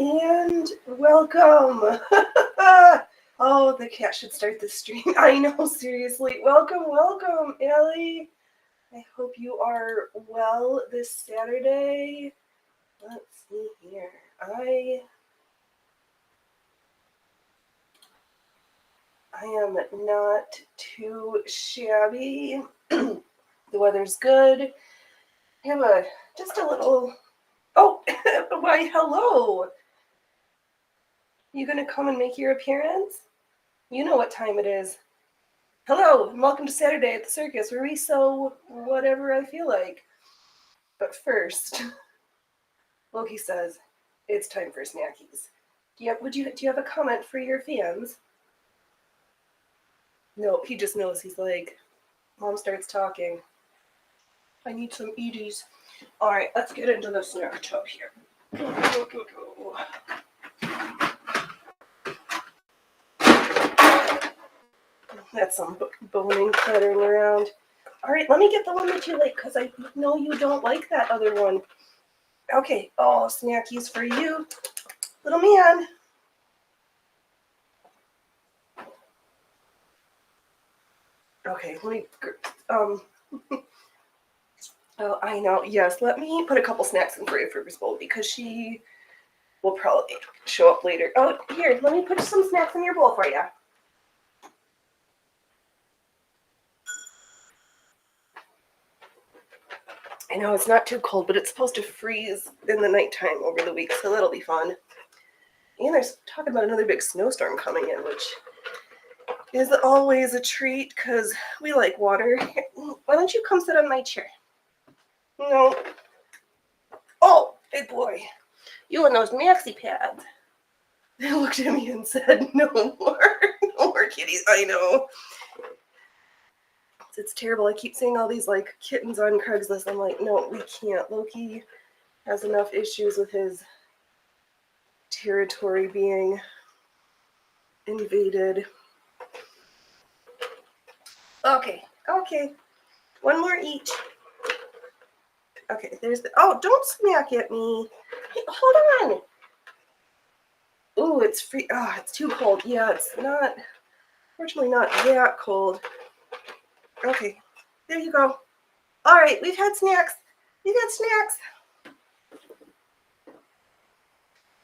And welcome. Oh, the cat should start the stream. I know, seriously. Welcome, Allie. I hope you are well this Saturday. Let's see here. I am not too shabby. The weather's good. I have just a little. Oh, why, hello. You gonna come and make your appearance? You know what time it is. Hello, and welcome to Saturday at the Circus, where we sew whatever I feel like. But first, Loki says, it's time for snackies. Do you have a comment for your fans? No, he just knows. He's like, Mom starts talking. I need some Edie's. All right, let's get into the snack tub here. That's some boning cluttering around. All right, let me get the one that you like, because I know you don't like that other one. Okay, oh, snackies for you, little man. Okay, let me, oh, I know, yes, let me put a couple snacks in Grapefruit's bowl, because she will probably show up later. Oh, here, let me put some snacks in your bowl for you. I know it's not too cold, but it's supposed to freeze in the nighttime over the week, so that'll be fun. And there's talking about another big snowstorm coming in, which is always a treat, because we like water. Why don't you come sit on my chair? No. Oh, big boy. You and those maxi pads. They looked at me and said, no more. No more kitties. I know. It's terrible. I keep seeing all these like kittens on Craigslist. I'm like, no, we can't. Loki has enough issues with his territory being invaded. Okay. One more each. Okay, there's the. Oh, don't smack at me. Hey, hold on. Ooh, it's free. Oh, it's too cold. Yeah, it's not. Fortunately, not that cold. Okay, there you go. All right, we've had snacks.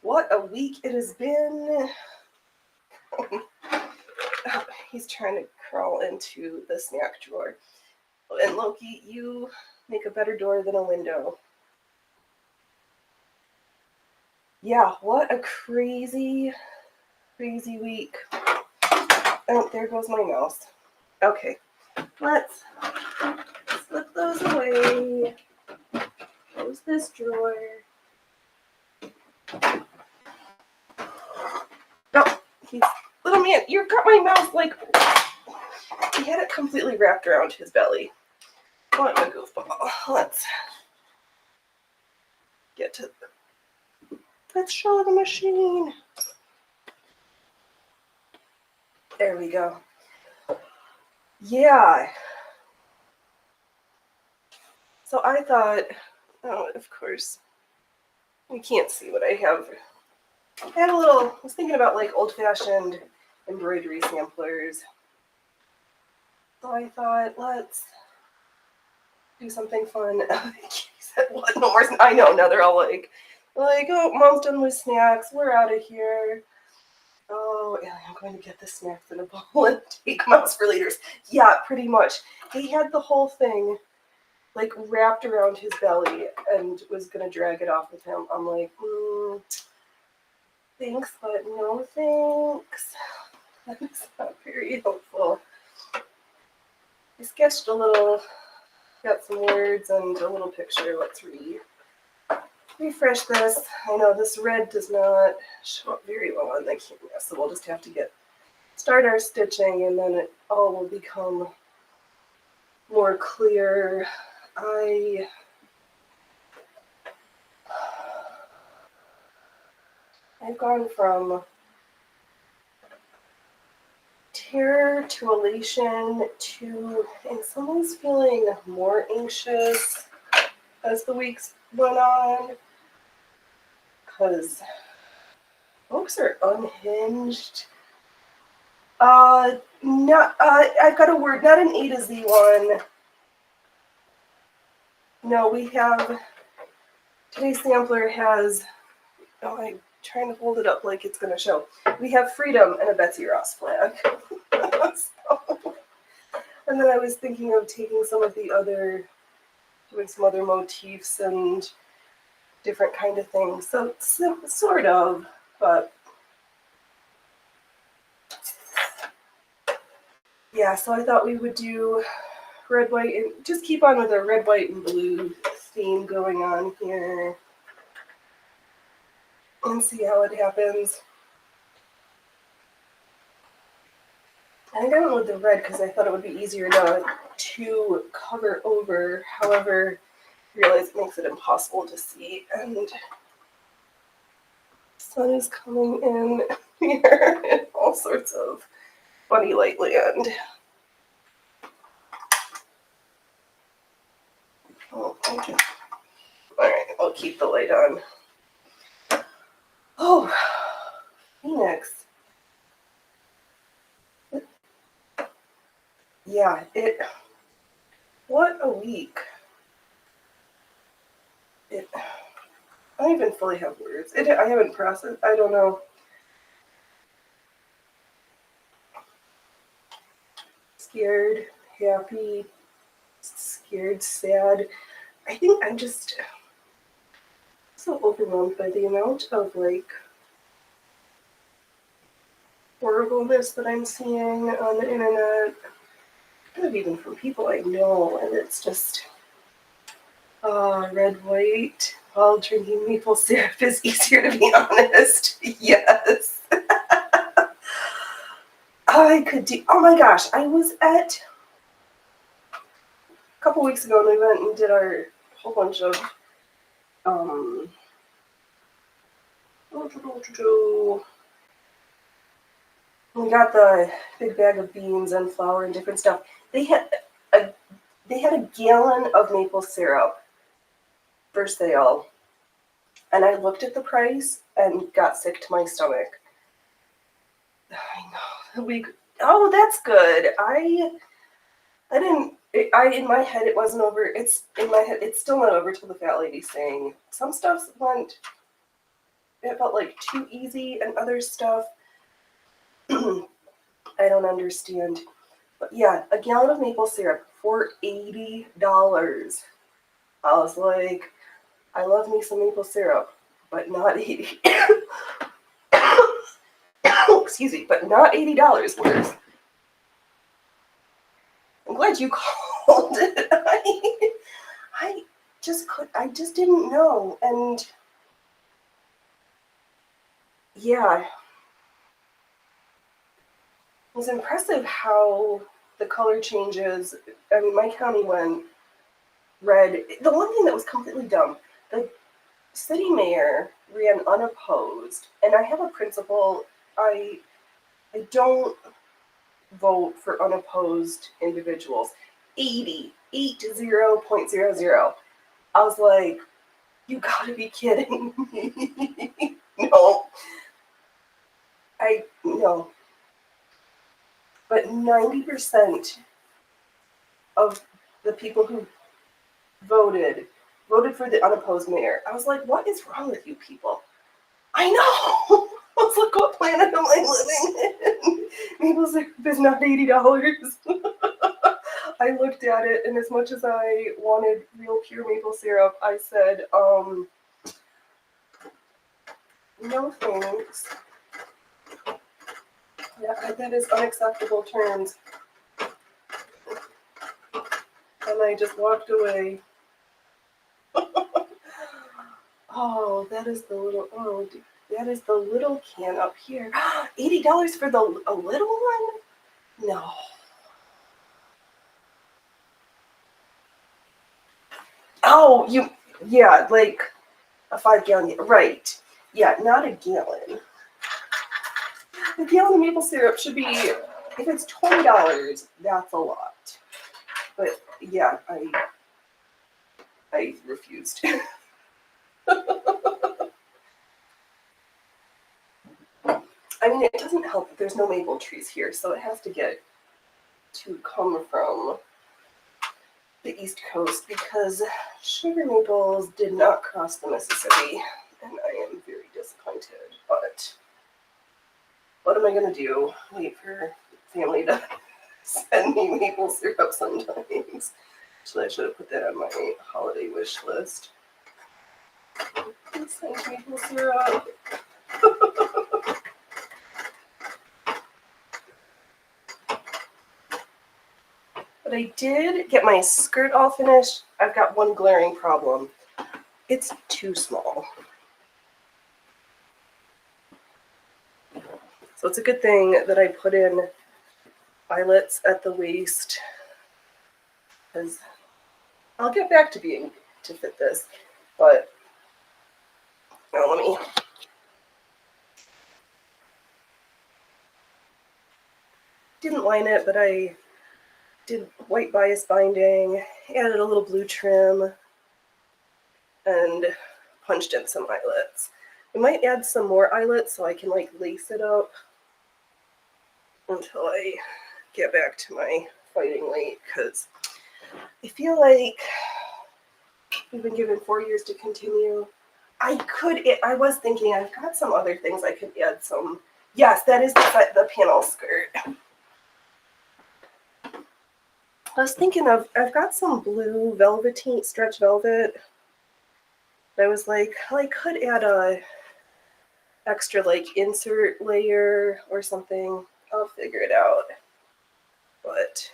What a week it has been. Oh, he's trying to crawl into the snack drawer. And Loki, you make a better door than a window. Yeah, what a crazy week. Oh, there goes my mouse. Okay, let's slip those away. Close this drawer. Oh, little man, you got my mouse like, he had it completely wrapped around his belly. What a goofball. Let's get to let's show the machine. There we go. Yeah. So I thought, oh, of course, you can't see what I have. I was thinking about like old-fashioned embroidery samplers. So I thought, let's do something fun. He said, what? No more. I know, now they're all like, oh, Mom's done with snacks. We're out of here. Oh, Ellie, I'm going to get the snacks in a bowl and take them out for later. Yeah, pretty much. He had the whole thing like wrapped around his belly and was going to drag it off with him. I'm like, thanks, but no thanks. That is not very helpful. I sketched a little, got some words and a little picture. Let's refresh this. I know this red does not show up very well on the camera, so we'll just have to start our stitching and then it all will become more clear. I've gone from terror to elation to, and someone's feeling more anxious as the weeks went on, because Books are unhinged. No, I've got a word, not an A to Z one. No, we have, today's sampler has, oh, I'm trying to hold it up like it's going to show. We have freedom and a Betsy Ross flag. So, and then I was thinking of taking some of the other, doing some other motifs and different kind of things. So, sort of, but yeah, so I thought we would do red, white, and just keep on with a red, white, and blue theme going on here and see how it happens. I think I went with the red because I thought it would be easier to cover over. However, I realize it makes it impossible to see, and the sun is coming in here in all sorts of funny light land. Oh, okay. All right, I'll keep the light on. Oh, Phoenix. Yeah, what a week. I don't even fully have words. I haven't processed, I don't know. Scared, happy, scared, sad. I think I'm just so overwhelmed by the amount of like horribleness that I'm seeing on the internet, kind of even from people I know, and it's just red, white, while drinking maple syrup is easier, to be honest. Yes. I could do, oh my gosh, I was at, a couple weeks ago, and we went and did our whole bunch of, we got the big bag of beans and flour and different stuff. They had a gallon of maple syrup for sale, and I looked at the price and got sick to my stomach. I know. Oh, that's good. I didn't. In my head it wasn't over. It's in my head. It's still not over till the fat lady's saying some stuff went. It felt like too easy, and other stuff I don't understand. But yeah, a gallon of maple syrup for $80. I was like, I love me some maple syrup, but not 80. Excuse me, but not $80 worth. I'm glad you called it. I just didn't know. And yeah, it was impressive how the color changes. I mean, my county went red. The one thing that was completely dumb, the city mayor ran unopposed, and I have a principle. I don't vote for unopposed individuals. 80.00. I was like, you gotta be kidding me. No. No. But 90% of the people who voted for the unopposed mayor. I was like, what is wrong with you people? I know. I was like, what planet am I living in? Maple syrup is not $80. I looked at it, and as much as I wanted real pure maple syrup, I said, no thanks. Yeah, that is unacceptable terms. And I just walked away. Oh, that is the little can up here. $80 for a little one? No. Oh, yeah, like a 5-gallon, right. Yeah, not a gallon. A gallon of maple syrup should be, if it's $20, that's a lot. But yeah, I refused. I mean, it doesn't help that there's no maple trees here, so it has to come from the East Coast because sugar maples did not cross the Mississippi, and I am very disappointed. But what am I gonna do? Wait for family to send me maple syrup sometimes. So I should have put that on my holiday wish list. Please send maple syrup. But I did get my skirt all finished. I've got one glaring problem. It's too small. So it's a good thing that I put in eyelets at the waist, because I'll get back to fit this, but now let me. Didn't line it, but I did white bias binding, added a little blue trim, and punched in some eyelets. I might add some more eyelets so I can like lace it up until I get back to my fighting weight, because I feel like we've been given 4 years to continue. I was thinking I've got some other things I could add some. Yes, that is the panel skirt. I was thinking I've got some blue velveteen stretch velvet. I was like, well, I could add a extra like insert layer or something. I'll figure it out. But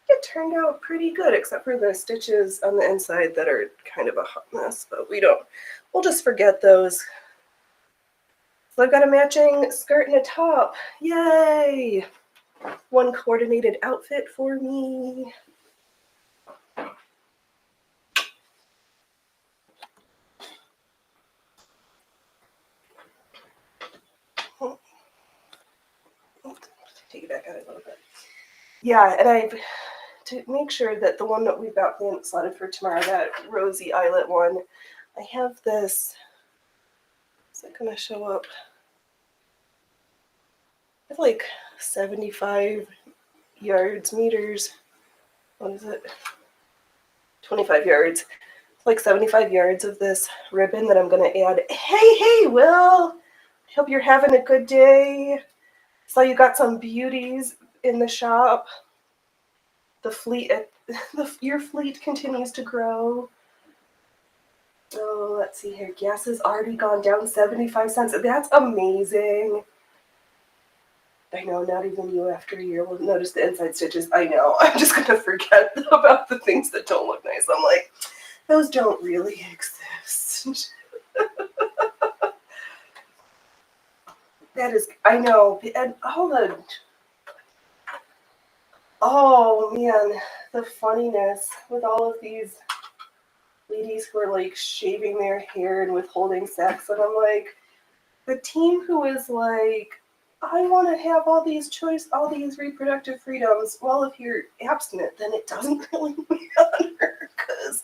it turned out pretty good, except for the stitches on the inside that are kind of a hot mess, but we'll just forget those. So I've got a matching skirt and a top. Yay! One coordinated outfit for me. Take it back out a little bit. Yeah, and to make sure that the one that we've got slotted for tomorrow, that rosy eyelet one, I have this. Is that going to show up? I have like 75 meters. What is it? 25 yards. It's like 75 yards of this ribbon that I'm going to add. Hey, Will! I hope you're having a good day. So you got some beauties in the shop. Your fleet continues to grow. So let's see here. Gas has already gone down 75 cents. That's amazing. I know, not even you after a year will notice the inside stitches. I know. I'm just going to forget about the things that don't look nice. I'm like, those don't really exist. That is, I know. And hold on. Oh, man. The funniness with all of these ladies who are like shaving their hair and withholding sex. And I'm like, the team who is like, I want to have all these reproductive freedoms. Well, if you're abstinent, then it doesn't really matter. Because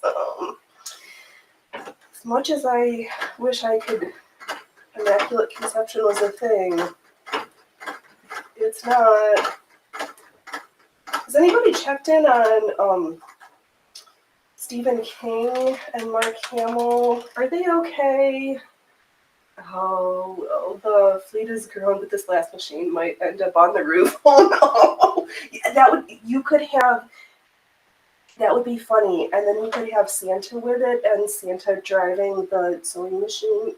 as much as I wish I could, immaculate conception was a thing, it's not. Has anybody checked in on Stephen King and Mark Hamill? Are they okay? Oh, well, the fleet has grown, but this last machine might end up on the roof. Oh no! Yeah, that would be funny. And then we could have Santa with it, and Santa driving the sewing machine.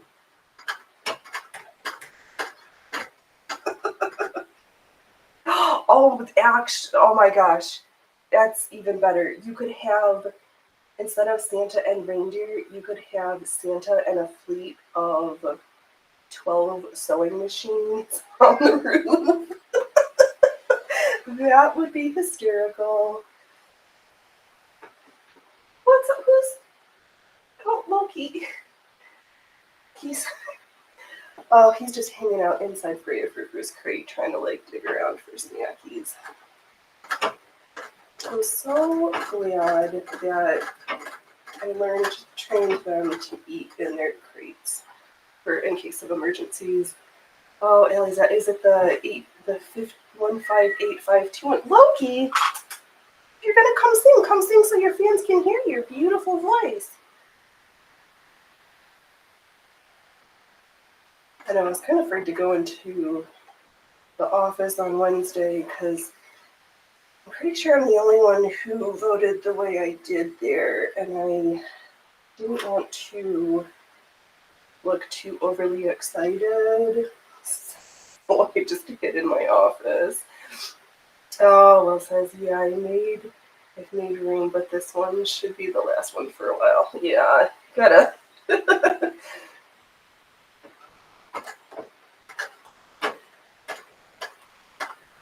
Oh my gosh, that's even better. You could have, instead of Santa and reindeer, you could have Santa and a fleet of 12 sewing machines on the roof. That would be hysterical. What's up? Oh, Loki. He's just hanging out inside Freya Fruiter's crate trying to like dig around for snackies. I'm so glad that I learned to train them to eat in their crates in case of emergencies. Oh, Ellie, is it the 158521? Loki, you're gonna come sing so your fans can hear your beautiful voice. And I was kind of afraid to go into the office on Wednesday because I'm pretty sure I'm the only one who voted the way I did there, and I didn't want to look too overly excited. So I just hid in my office. Oh, Will says, yeah, I've made room, but this one should be the last one for a while. Yeah, gotta.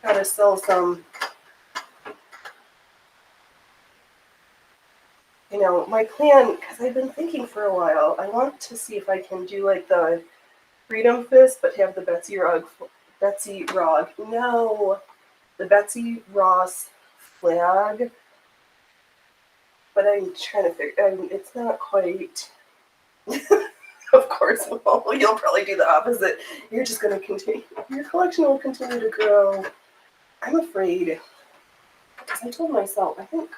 Gotta sell some. My plan, because I've been thinking for a while, I want to see if I can do like the Freedom Fist, but have the Betsy Ross flag. But I'm trying to figure, it's not quite. Of course, well, you'll probably do the opposite. You're just going to continue, your collection will continue to grow. I'm afraid, because I told myself, I think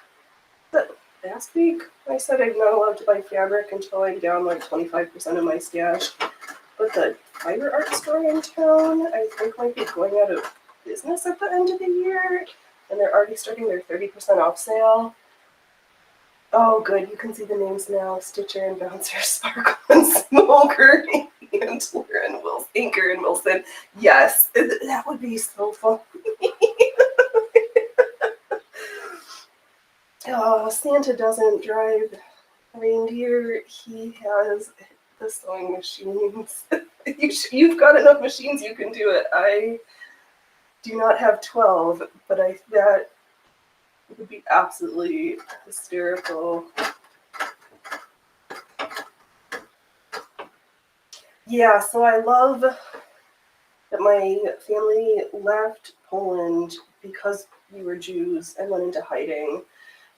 that last week, I said I'm not allowed to buy fabric until I'm down like 25% of my stash. But the forArt store in town, I think, might be going out of business at the end of the year, and they're already starting their 30% off sale. Oh, good. You can see the names now. Stitcher and Bouncer, Sparkle and Smoker, Antler and Wilson, Anchor and Wilson. Yes, that would be so fun. Oh, Santa doesn't drive reindeer. He has the sewing machines. You've got enough machines, you can do it. I do not have 12, but that would be absolutely hysterical. Yeah, so I love that my family left Poland because we were Jews and went into hiding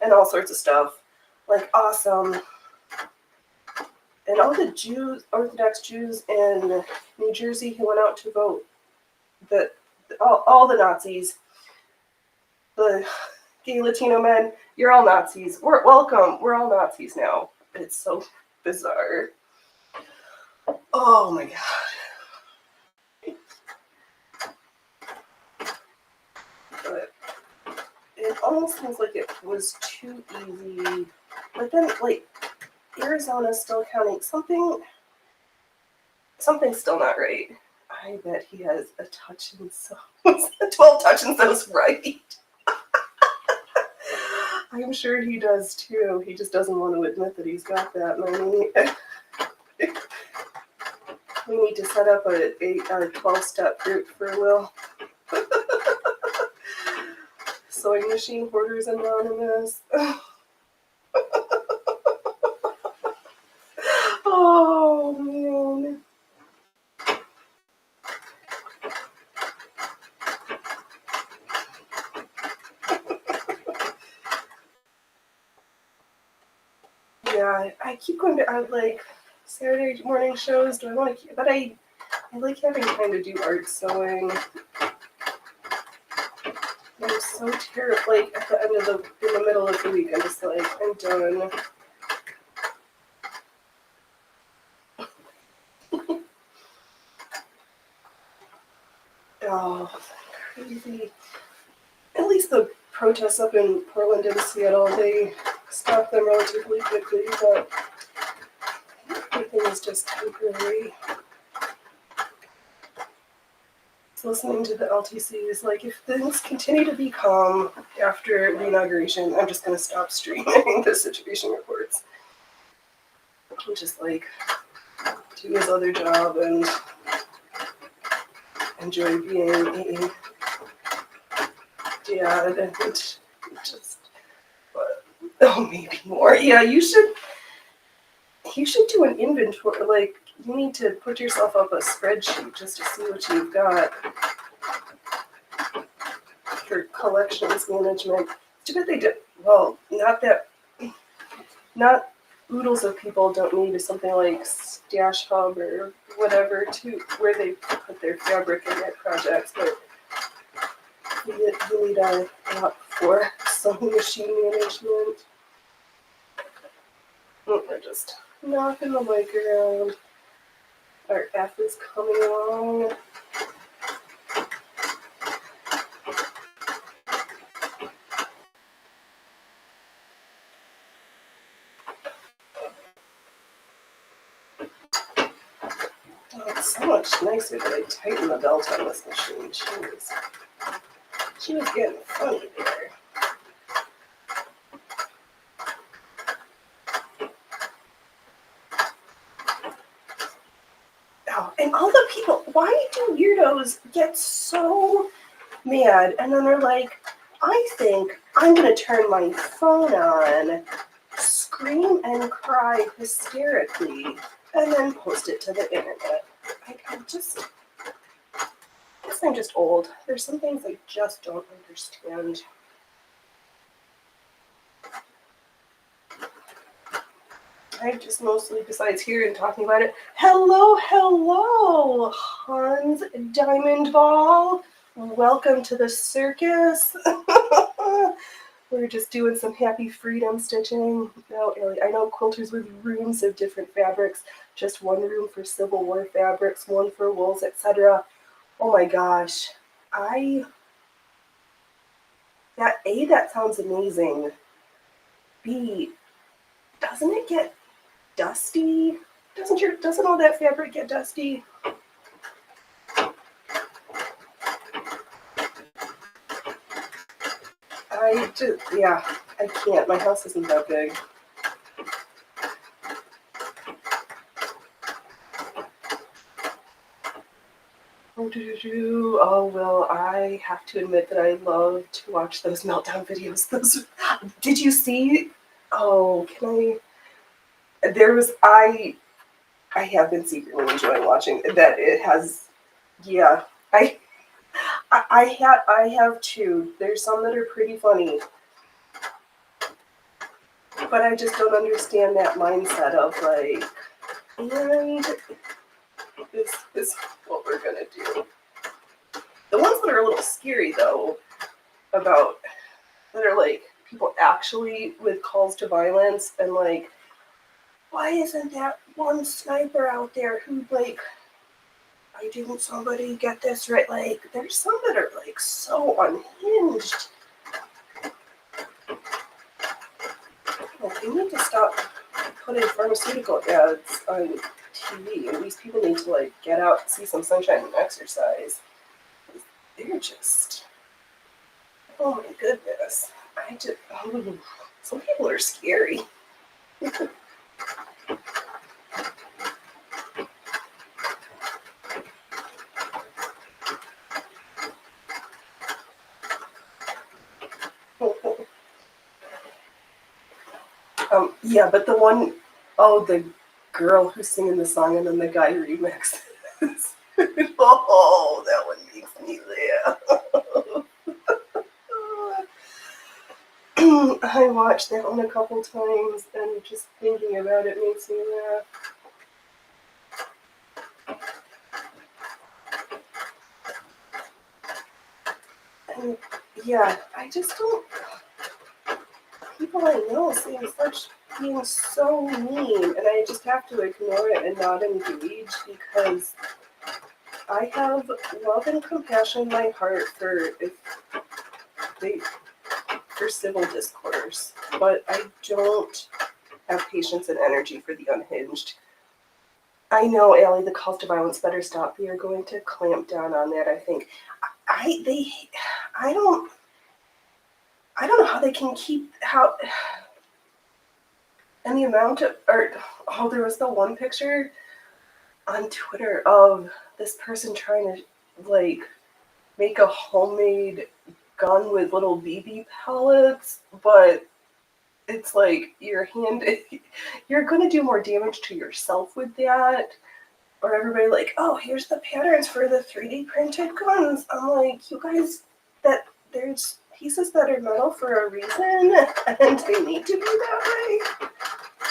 and all sorts of stuff. Like, awesome. And all the Jews, Orthodox Jews in New Jersey who went out to vote, all the Nazis, the gay Latino men, you're all Nazis. We're welcome. We're all Nazis now. It's so bizarre. Oh my god. But it almost seems like it was too easy. But then, like, Arizona's still counting. Something's still not right. I bet he has a touch and so 12 touch and so's right. I'm sure he does too. He just doesn't want to admit that he's got that money. We need to set up a 12-step group for Will. Sewing Machine Hoarders Anonymous. Oh, man. Yeah, I keep going to like Saturday morning shows. Do I want to? But I like having time to do art sewing. I'm so terrible. Like at the end of in the middle of the week, I'm just like, I'm done. Oh, crazy. At least the protests up in Portland and Seattle, they stopped them relatively quickly, but everything is just temporary. Listening to the LTC is like, if things continue to be calm after the inauguration, I'm just going to stop streaming the situation reports. And just like do his other job and enjoy being a dad and just, but, maybe more. Yeah, you should do an inventory. Like, you need to put yourself up a spreadsheet just to see what you've got for collections management. Too bad they did. Well, not oodles of people don't need something like Stash Hub or whatever to where they put their fabric in their projects, but you need a app for sewing machine management. We're just knocking the mic around. Our F is coming along. Oh, it's so much nicer that I tighten the belt on this machine. She was getting funny there. Oh, and all the people, why do weirdos get so mad? And then they're like, I think I'm going to turn my phone on, scream and cry hysterically, and then post it to the internet. I guess I'm just old. There's some things I just don't understand. I just mostly, besides here and talking about it, hello, Hans Diamond Ball. Welcome to the circus. We're just doing some happy freedom stitching. No, Ellie, I know quilters with rooms of different fabrics, just one room for Civil War fabrics, one for wools, etc. Oh my gosh. That sounds amazing. B, doesn't it get dusty? Doesn't all that fabric get dusty? I can't. My house isn't that big. Oh, well, I have to admit that I love to watch those meltdown videos. Did you see? Oh, I have been secretly enjoying watching that. It has, yeah. I have two. There's some that are pretty funny, but I just don't understand that mindset of like, and this is what we're gonna do. The ones that are a little scary though, that are like people actually with calls to violence and like, why isn't that one sniper out there who like, why didn't somebody get this right? Like, there's some that are like so unhinged. Like, they need to stop putting pharmaceutical ads on TV, and these people need to like get out and see some sunshine and exercise. They're just, oh my goodness. Some people are scary. Yeah, but the girl who's singing the song and then the guy remixes. Oh, that one makes me laugh. I watched that one a couple times and just thinking about it makes me laugh. And yeah, I just don't. People I know being so mean, and I just have to ignore it and not engage because I have love and compassion in my heart for civil discourse, but I don't have patience and energy for the unhinged. I know, Allie, the calls to violence better stop. They are going to clamp down on that, I think. I don't know how they can keep and the amount of there was the one picture on Twitter of this person trying to like make a homemade gun with little BB pellets, but it's like you're gonna do more damage to yourself with that. Or everybody like, oh, here's the patterns for the 3D printed guns. I'm like, you guys, there's pieces that are metal for a reason, and they need to be that way.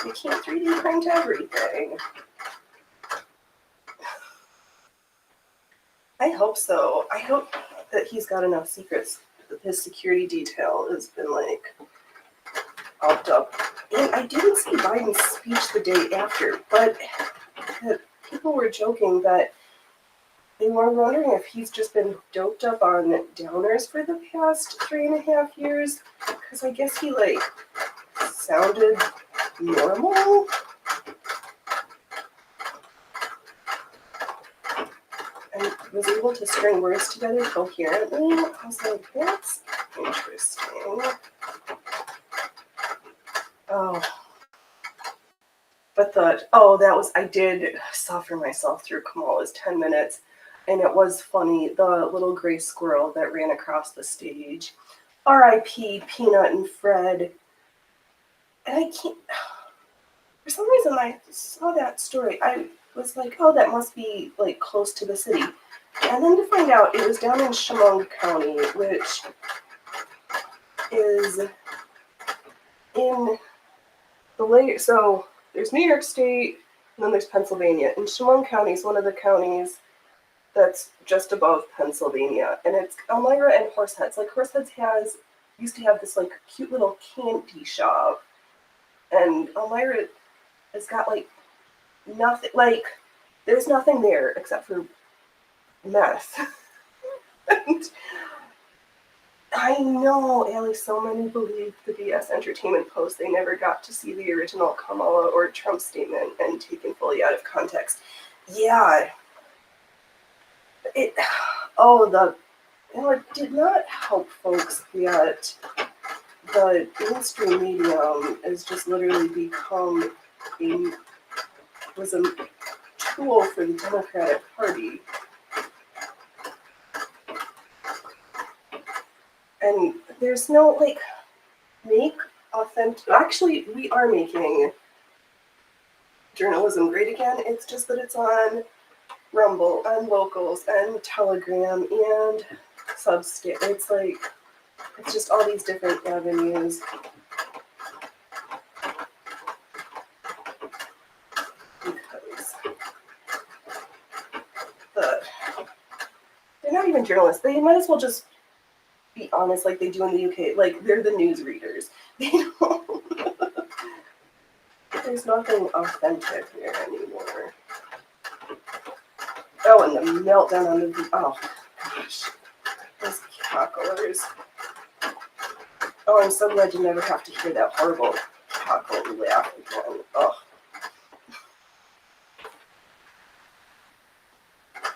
You can't 3D print everything. I hope so. I hope that he's got enough secrets. His security detail has been like upped up. And I didn't see Biden's speech the day after, but people were joking that they were wondering if he's just been doped up on downers for the past 3.5 years. Because I guess he like sounded normal. And was able to string words together coherently. I was like, that's interesting. Oh. But I did suffer myself through Kamala's 10 minutes. And it was funny, the little gray squirrel that ran across the stage. R.I.P. Peanut and Fred. And I can't, for some reason I saw that story. I was like, oh, that must be like close to the city. And then to find out it was down in Chemung County, which is in the lake. So there's New York State, and then there's Pennsylvania. And Chemung County is one of the counties that's just above Pennsylvania. And it's Elmira and Horseheads. Like Horseheads used to have this like cute little candy shop. And Elmira has got like nothing, like there's nothing there except for mess. And I know, Allie, so many believe the BS Entertainment Post. They never got to see the original Kamala or Trump statement and taken fully out of context. Yeah. It did not help folks that the mainstream medium has just literally become was a tool for the Democratic Party. And there's no, make authentic... Actually, we are making journalism great again. It's just that it's on Rumble and Locals and Telegram and Substack. It's just all these different avenues. Because they're not even journalists. They might as well just be honest like they do in the UK. Like, they're the news readers. They don't... There's nothing authentic there anymore. Oh, and the meltdown on the... Oh, gosh. Those cacklers. Oh, I'm so glad you never have to hear that horrible cackle laugh again. Oh.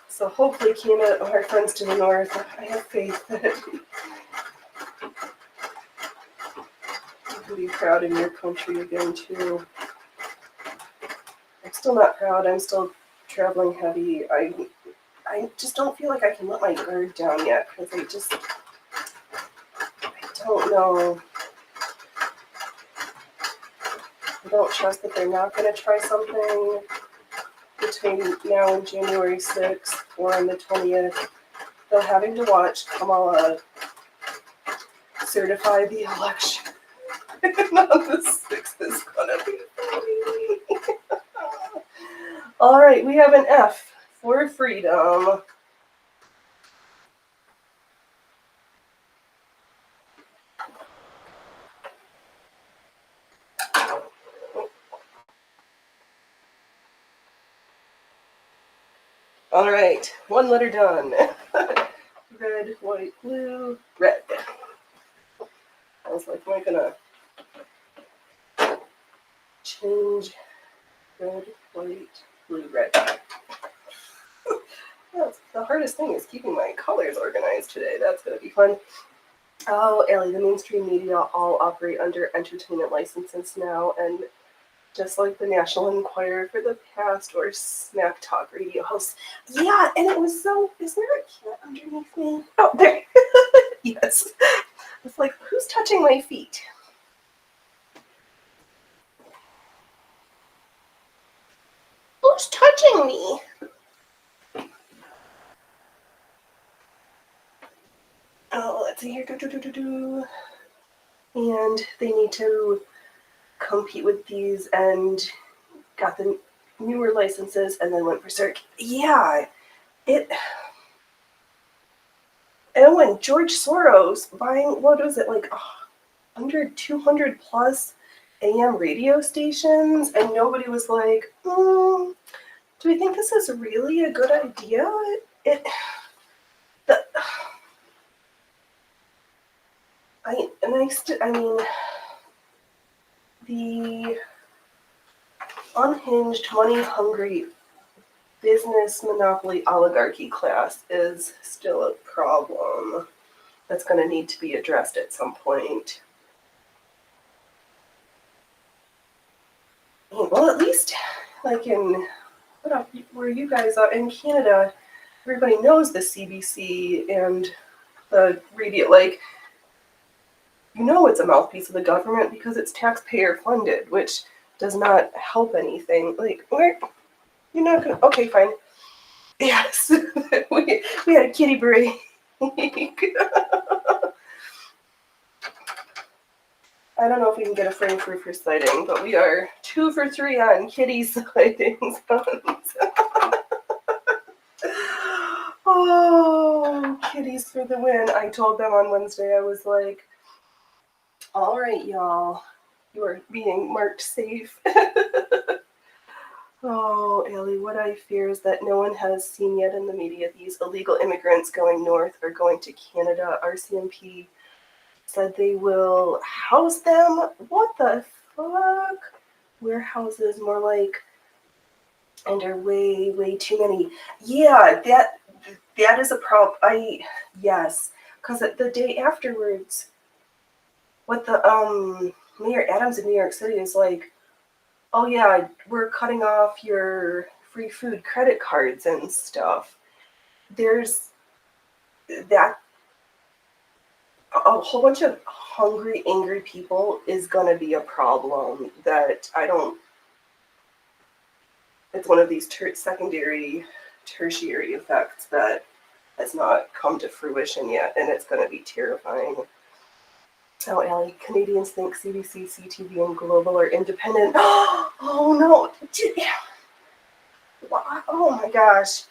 So hopefully, Kina, our friends to the north, I have faith that you can be proud in your country again, too. I'm still not proud. I'm still traveling heavy. I just don't feel like I can let my guard down yet, because I don't know. I don't trust that they're not going to try something between now and January 6th or on the 20th. Though having to watch Kamala certify the election on the 6th is going to be funny. All right, we have an F for freedom. All right, one letter done. Red, white, blue, red. I was like, am I gonna change red, white, blue, red? That's the hardest thing is keeping my colors organized today. That's gonna be fun. Oh, Ellie, the mainstream media all operate under entertainment licenses now, and just like the National Enquirer for the past, or Smack Talk radio hosts. Yeah, and it was so... Is there a cat underneath me? Oh, there. Yes. It's like, who's touching my feet? Who's touching me? Oh, let's see here. And they need to compete with these and got the newer licenses and then went for cert. Yeah, No, and George Soros buying, what was it, like 200 plus AM radio stations, and nobody was like, do we think this is really a good idea? The, I mean, the unhinged, money-hungry business monopoly oligarchy class is still a problem that's going to need to be addressed at some point. Well, at least, like where you guys are in Canada, everybody knows the CBC and the radio. Like, it's a mouthpiece of the government because it's taxpayer funded, which does not help anything. Like, you're not gonna. Okay, fine. Yes, we had a kitty break. I don't know if we can get a frame proof for sighting, but we are 2 for 3 on kitty sightings. Oh, kitties for the win. I told them on Wednesday, I was like, all right, y'all, you are being marked safe. Oh, Ellie, what I fear is that no one has seen yet in the media these illegal immigrants going north or going to Canada. RCMP said they will house them. What the fuck? Warehouses, more like, and are way, way too many. Yeah, that is a problem. Yes, because the day afterwards, what the Mayor Adams in New York City is like, oh yeah, we're cutting off your free food credit cards and stuff. There's that. A whole bunch of hungry, angry people is going to be a problem that it's one of these secondary, tertiary effects that has not come to fruition yet, and it's going to be terrifying. Oh, Allie, Canadians think CBC, CTV, and Global are independent. Oh, no. Oh, my gosh.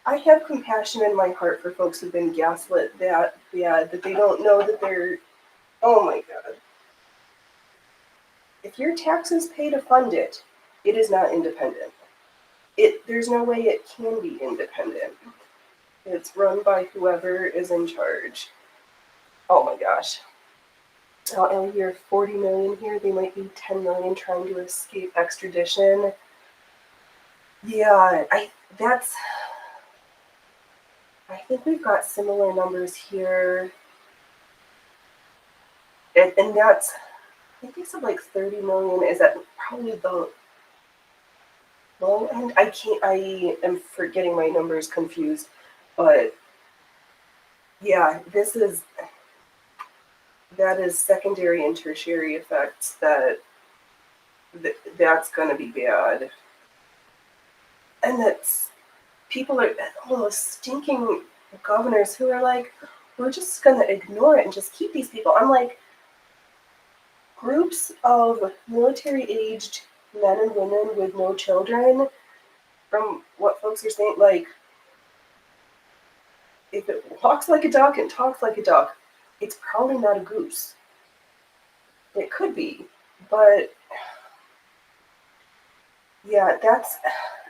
I have compassion in my heart for folks who've been gaslit that bad that they don't know that they're... Oh, my God. If your taxes pay to fund it, it is not independent. There's no way it can be independent. It's run by whoever is in charge. Oh my gosh. Oh, you're 40 million here. They might be 10 million trying to escape extradition. Yeah, I think we've got similar numbers here. And that's, I think they said like 30 million is at probably the low end. I am getting my numbers confused, but yeah, that is secondary and tertiary effects that's going to be bad. And that's people are all those stinking governors who are like, we're just going to ignore it and just keep these people. I'm like, groups of military-aged men and women with no children, from what folks are saying, like, if it walks like a duck and talks like a duck, it's probably not a goose. It could be, but yeah,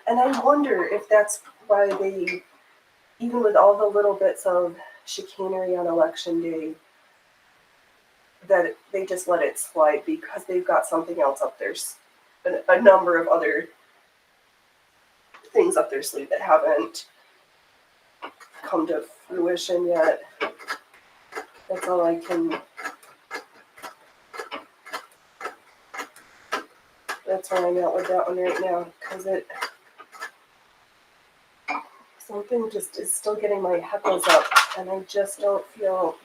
and I wonder if that's why they, even with all the little bits of chicanery on election day, that they just let it slide because they've got something else up there, a number of other things up their sleeve that haven't come to fruition yet. That's all I can. That's where I'm at with that one right now, because something just is still getting my heckles up, and I just don't feel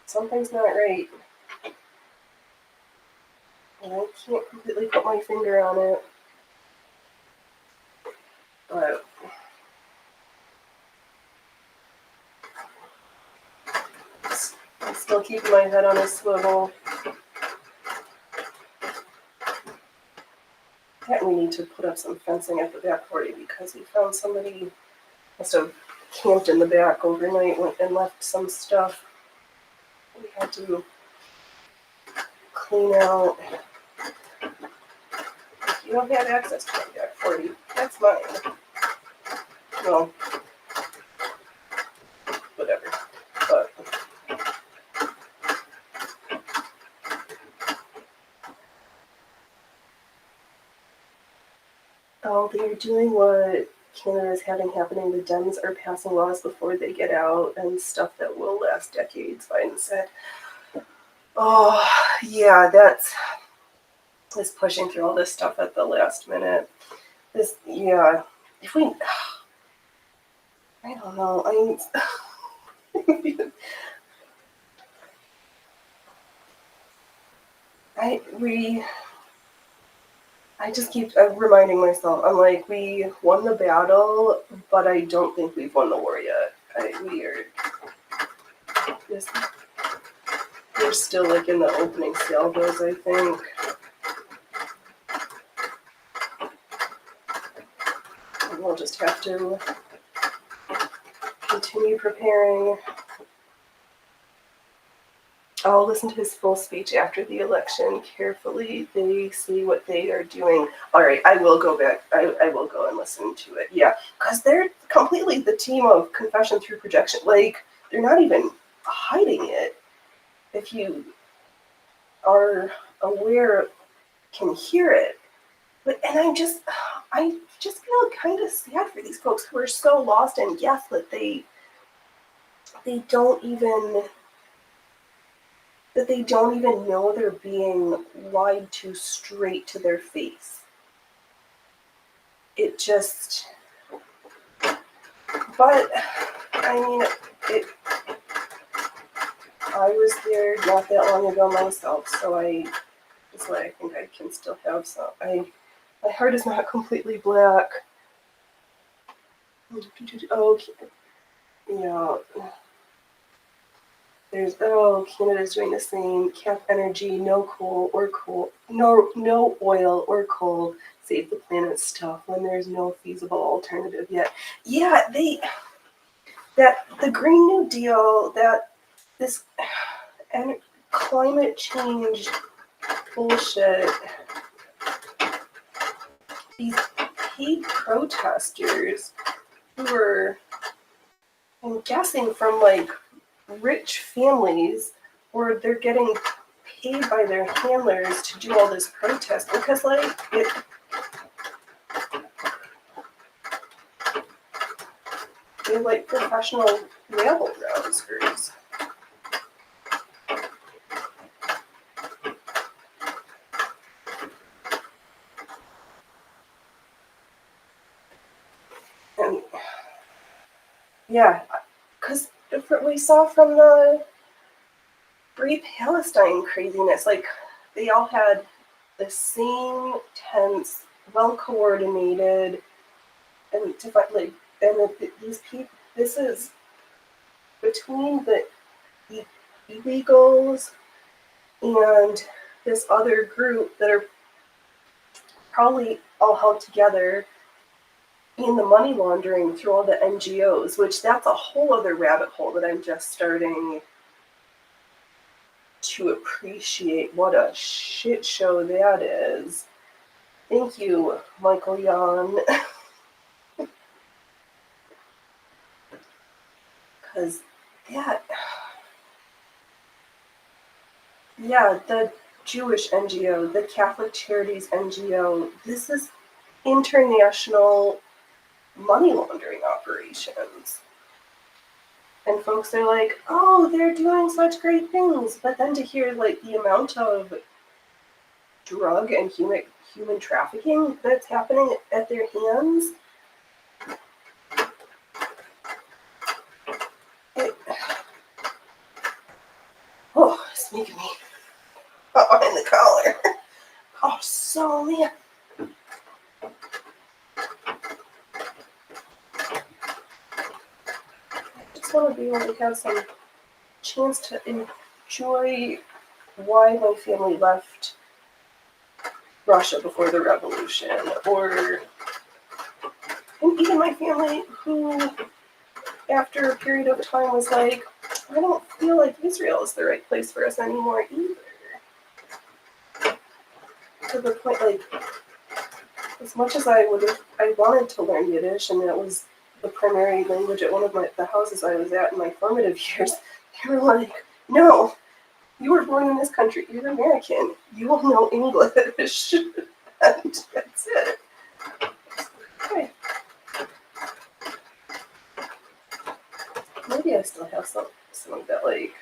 something's not right. And I can't completely put my finger on it. But I'm still keeping my head on a swivel. And we need to put up some fencing at the back party because we found somebody must have camped in the back overnight and left some stuff we had to clean out. You don't have access to my back 40. That's mine. Well, whatever. But oh, they're doing what Canada is having happening. The Dems are passing laws before they get out and stuff that will last decades, Biden said. Oh, yeah, that's pushing through all this stuff at the last minute. Yeah, if we, I don't know, I just keep reminding myself, I'm like, we won the battle, but I don't think we've won the war yet. We're still like in the opening salvos, I think. And we'll just have to continue preparing. I'll listen to his full speech after the election carefully. They see what they are doing. All right, I will go back. I will go and listen to it. Yeah, because they're completely the team of confession through projection. Like, they're not even hiding it. If you are aware, can hear it. And I just feel kind of sad for these folks who are so lost in guess that they don't even know they're being lied to straight to their face. It just, but I mean, I was there not that long ago myself, so I think I can still have some. My heart is not completely black. Oh, yeah. Canada's doing the same. Cap energy, no oil or coal. Save the planet stuff when there's no feasible alternative yet. Yeah, the Green New Deal, this and climate change bullshit. These paid protesters who were, I'm guessing, from like rich families, or they're getting paid by their handlers to do all this protest because they're like professional rabble rousers. And yeah, because we saw from the Free Palestine craziness, like they all had the same tense, well coordinated, and these people. This is between the illegals and this other group that are probably all held together in the money laundering through all the NGOs, which that's a whole other rabbit hole that I'm just starting to appreciate what a shit show that is. Thank you, Michael Yon. Because the Jewish NGO, the Catholic Charities NGO, this is international money laundering operations. And folks are like, oh, they're doing such great things. But then to hear like the amount of drug and human trafficking that's happening at their hands, it's making me hot in the collar. Oh, so man. I just want to be able to have some chance to enjoy why my family left Russia before the revolution, and even my family who after a period of time was like, I don't feel like Israel is the right place for us anymore either. To the point, like, as much as I wanted to learn Yiddish, and that was the primary language at one of the houses I was at in my formative years, they were like, no, you were born in this country, you're American, you will know English, and that's it. Okay. Maybe I still have some of that, like,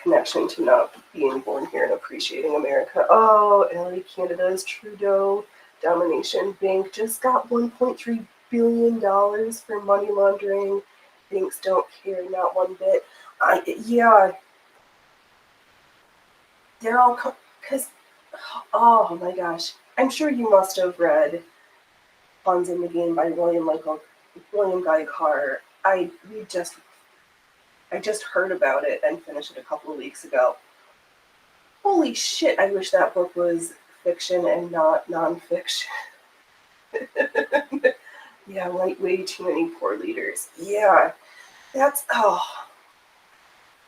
connection to not being born here and appreciating America. Oh, LA Canada's Trudeau Domination Bank just got $1.3 billion for money laundering. Banks don't care, not one bit. Yeah, they're all, because, oh my gosh, I'm sure you must have read Funds in the Game by William Guy Carr. I just heard about it and finished it a couple of weeks ago. Holy shit, I wish that book was fiction and not nonfiction. Yeah, like way too many poor leaders. Yeah, we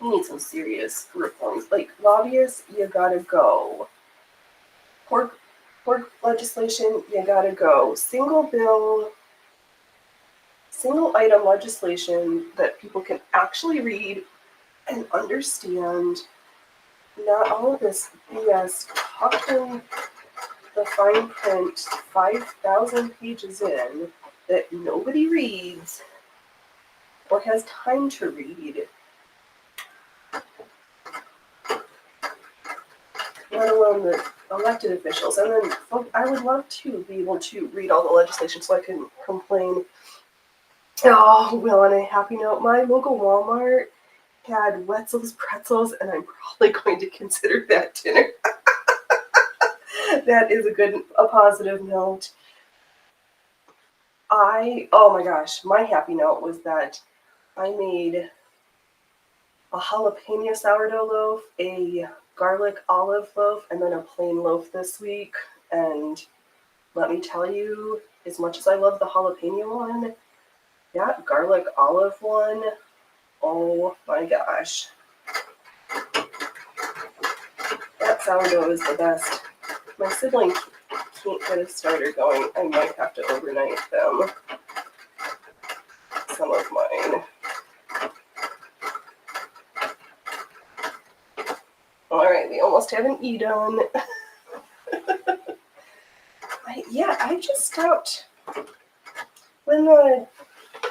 need some serious reforms. Like, lobbyists, you gotta go. Pork legislation, you gotta go. Single item legislation that people can actually read and understand. Not all of this BS tucked in the fine print 5,000 pages in that nobody reads or has time to read. Let alone the elected officials. And then I would love to be able to read all the legislation so I can complain. Oh, well, on a happy note, my local Walmart had Wetzel's pretzels, and I'm probably going to consider that dinner. That is a positive note. Oh my gosh, my happy note was that I made a jalapeno sourdough loaf, a garlic olive loaf, and then a plain loaf this week. And let me tell you, as much as I love the jalapeno one, that garlic olive one, oh my gosh. That sourdough is the best. My sibling can't get a starter going. I might have to overnight them. Some of mine. Alright, we almost have an E done. I just stopped. When the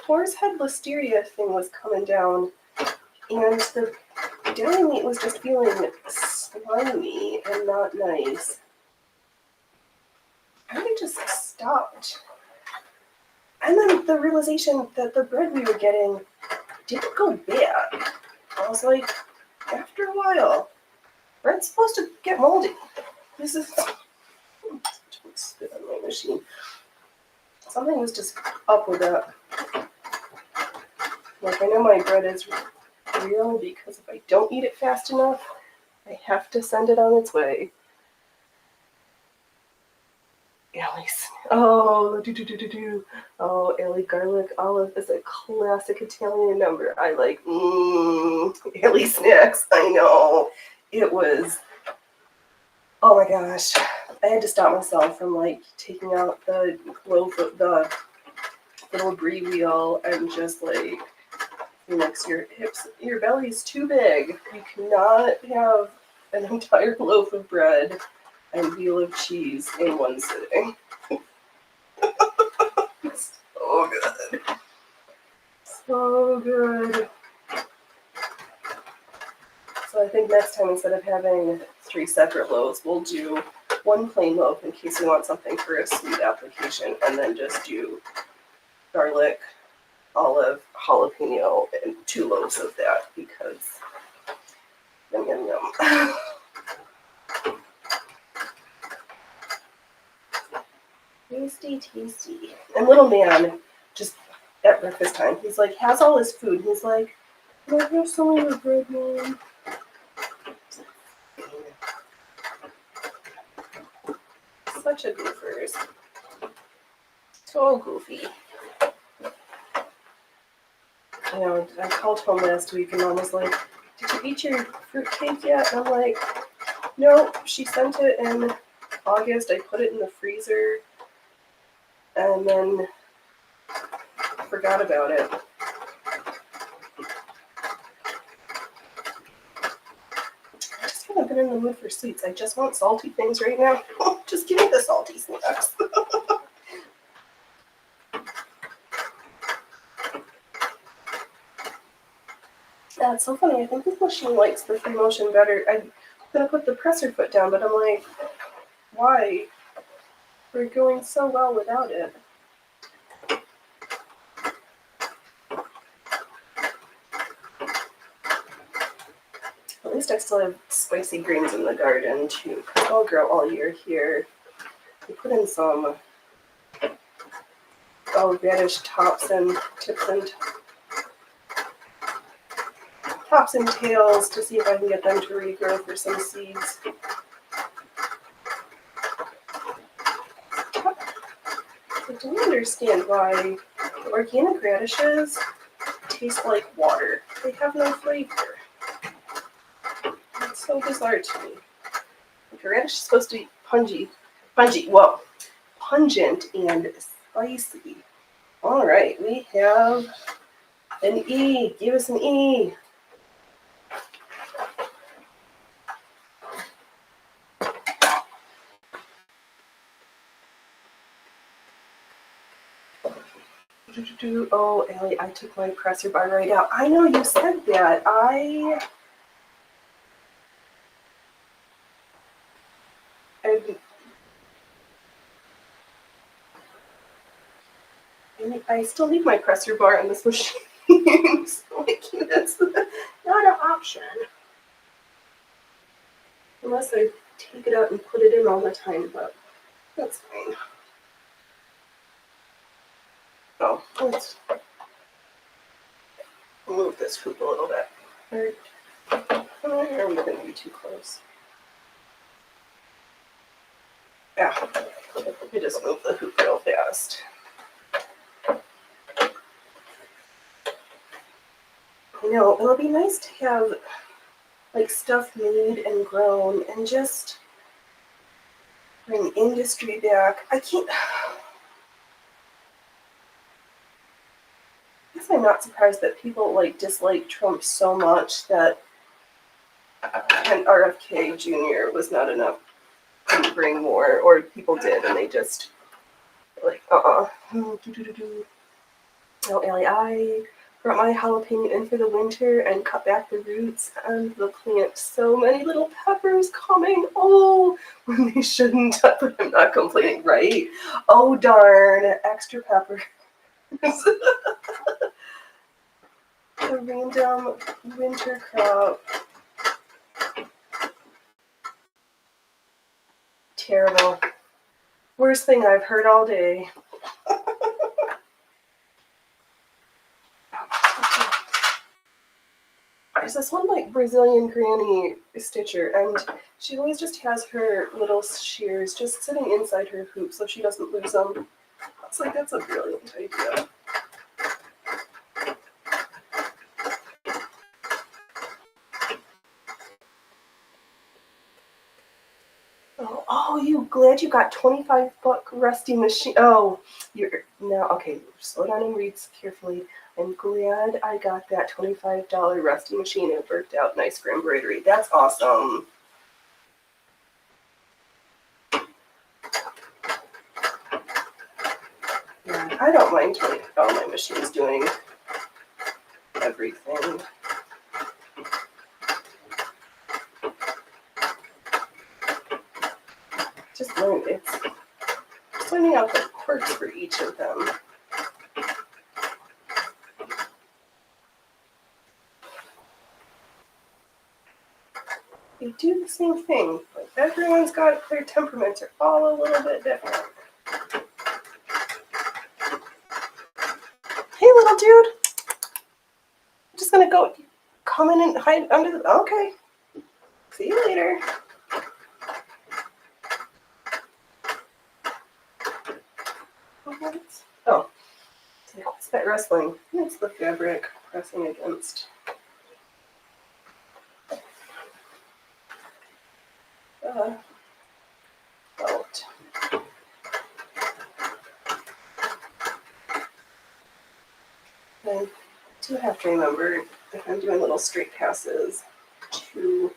horse head listeria thing was coming down, and the dairy meat was just feeling slimy and not nice, I just stopped. And then the realization that the bread we were getting didn't go bad. I was like, after a while, bread's supposed to get moldy. This is... Don't spit on my machine. Something was just up with that. Like, I know my bread is real because if I don't eat it fast enough, I have to send it on its way. Ellie's. Oh, Oh, Ellie garlic olive is a classic Italian number. I like, Ellie snacks. I know. It was, oh my gosh. I had to stop myself from, like, taking out the loaf of the little brie wheel and just, like, next to your hips. Your belly's too big. You cannot have an entire loaf of bread and wheel of cheese in one sitting. So good. So good. So I think next time, instead of having 3 separate loaves, we'll do one plain loaf in case we want something for a sweet application, and then just do garlic, olive, jalapeno, and 2 loaves of that because yum yum yum. Tasty, tasty. And little man, just at breakfast time, he's like, has all his food. He's like, can I have some of your bread, Mom? Such a goofers. So goofy. You know, I called home last week and Mom was like, "Did you eat your fruitcake yet?" And I'm like, "No." She sent it in August. I put it in the freezer and then forgot about it. I just haven't been in the mood for sweets. I just want salty things right now. Just give me the salty snacks. That's so funny. I think this machine likes the free motion better. I'm gonna put the presser foot down, but I'm like, why? We're going so well without it. At least I still have spicy greens in the garden too, because they'll grow all year here. We put in some radish tops and tails to see if I can get them to regrow for some seeds. I don't understand why organic radishes taste like water. They have no flavor. It's so bizarre to me. Like a radish is supposed to be pungent and spicy. All right, we have an E. Give us an E. Oh, Allie, I took my presser bar right out. I know you said that. I still leave my presser bar on this machine. So that's not an option. Unless I take it out and put it in all the time, but that's fine. Oh, let's move this hoop a little bit. I'm going to be too close. Yeah, let me just move the hoop real fast. I know, it'll be nice to have like stuff made and grown and just bring industry back. I guess I'm not surprised that people like dislike Trump so much that an RFK Jr. was not enough to bring more, or people did and they just like, No, Allie, I brought my jalapeno in for the winter and cut back the roots and the plant. So many little peppers coming. Oh, when they shouldn't, but I'm not complaining, right? Oh, darn, extra peppers. A random winter crop. Terrible. Worst thing I've heard all day. There's this one like Brazilian granny stitcher, and she always just has her little shears just sitting inside her hoop so she doesn't lose them. It's like, that's a brilliant idea. Oh, you glad you got $25 rusty machine? Oh, you're now okay. Slow down and read carefully. I'm glad I got that $25 rusty machine. It worked out nice for embroidery. That's awesome. Yeah, I don't mind all my machines doing everything. Just learning out the quirks for each of them. They do the same thing, but everyone's got their temperaments are all a little bit different. Hey, little dude. I'm just gonna go come in and hide under the. Okay. See you later. Oh, it's that rustling. It's the fabric. pressing against the felt. I do have to remember if I'm doing little straight passes to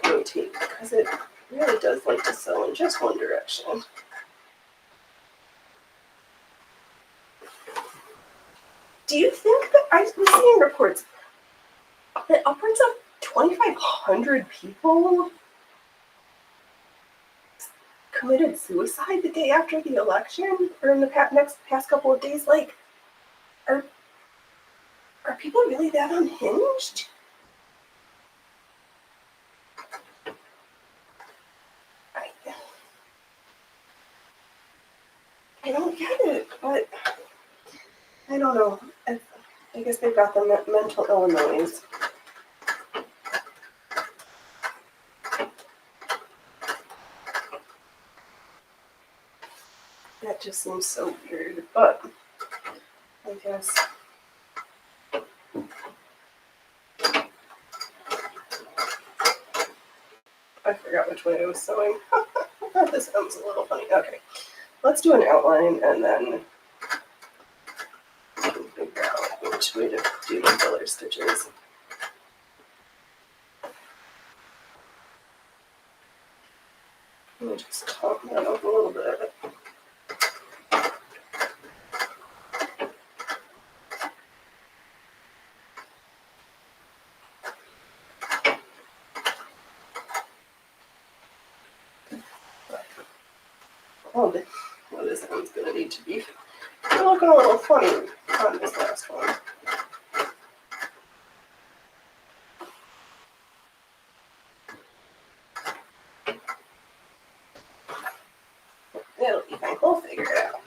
rotate, because it really does like to sew in just one direction. Do you think that I've been seeing reports that upwards of 2,500 people committed suicide the day after the election, or in the past couple of days? Like, are people really that unhinged? I don't get it, but I don't know. I guess they've got the mental illness. That just seems so weird, but I guess. I forgot which way I was sewing. This sounds a little funny. Okay, let's do an outline and then figure out which way to do the filler stitches. Let me just top that up a little bit. Oh, this one's going to need to be looking a little funny on this last one. It'll be fine. We'll figure it out.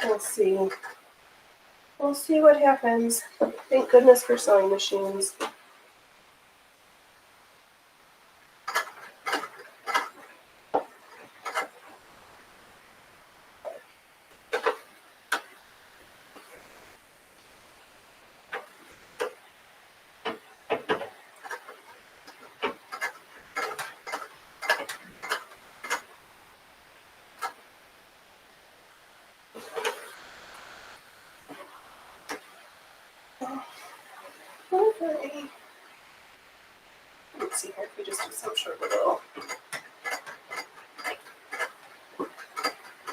Let's see. We'll see what happens. Thank goodness for sewing machines. Okay. Let's see here if we just do some short little.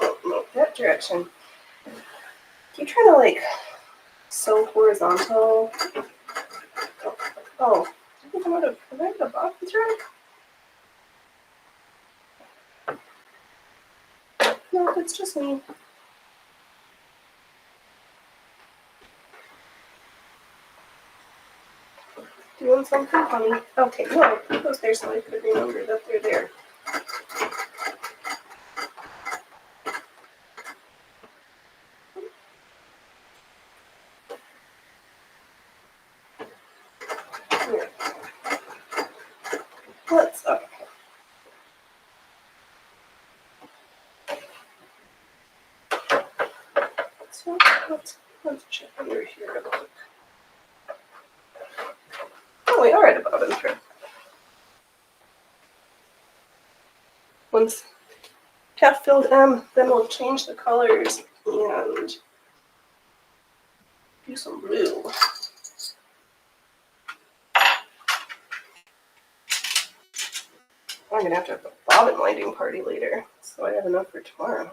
Oh, no, that direction. Keep trying to like sew horizontal. Oh, I think I'm out of the bottom thread. No, it's just me. Doing something funny. Okay, no, put those there so I could remember that they're there. Here. Okay. So let's check under here real quick. Oh, we are at about in thread. Once half filled M, then we'll change the colors and do some blue. I'm gonna have a bobbin winding party later, so I have enough for tomorrow.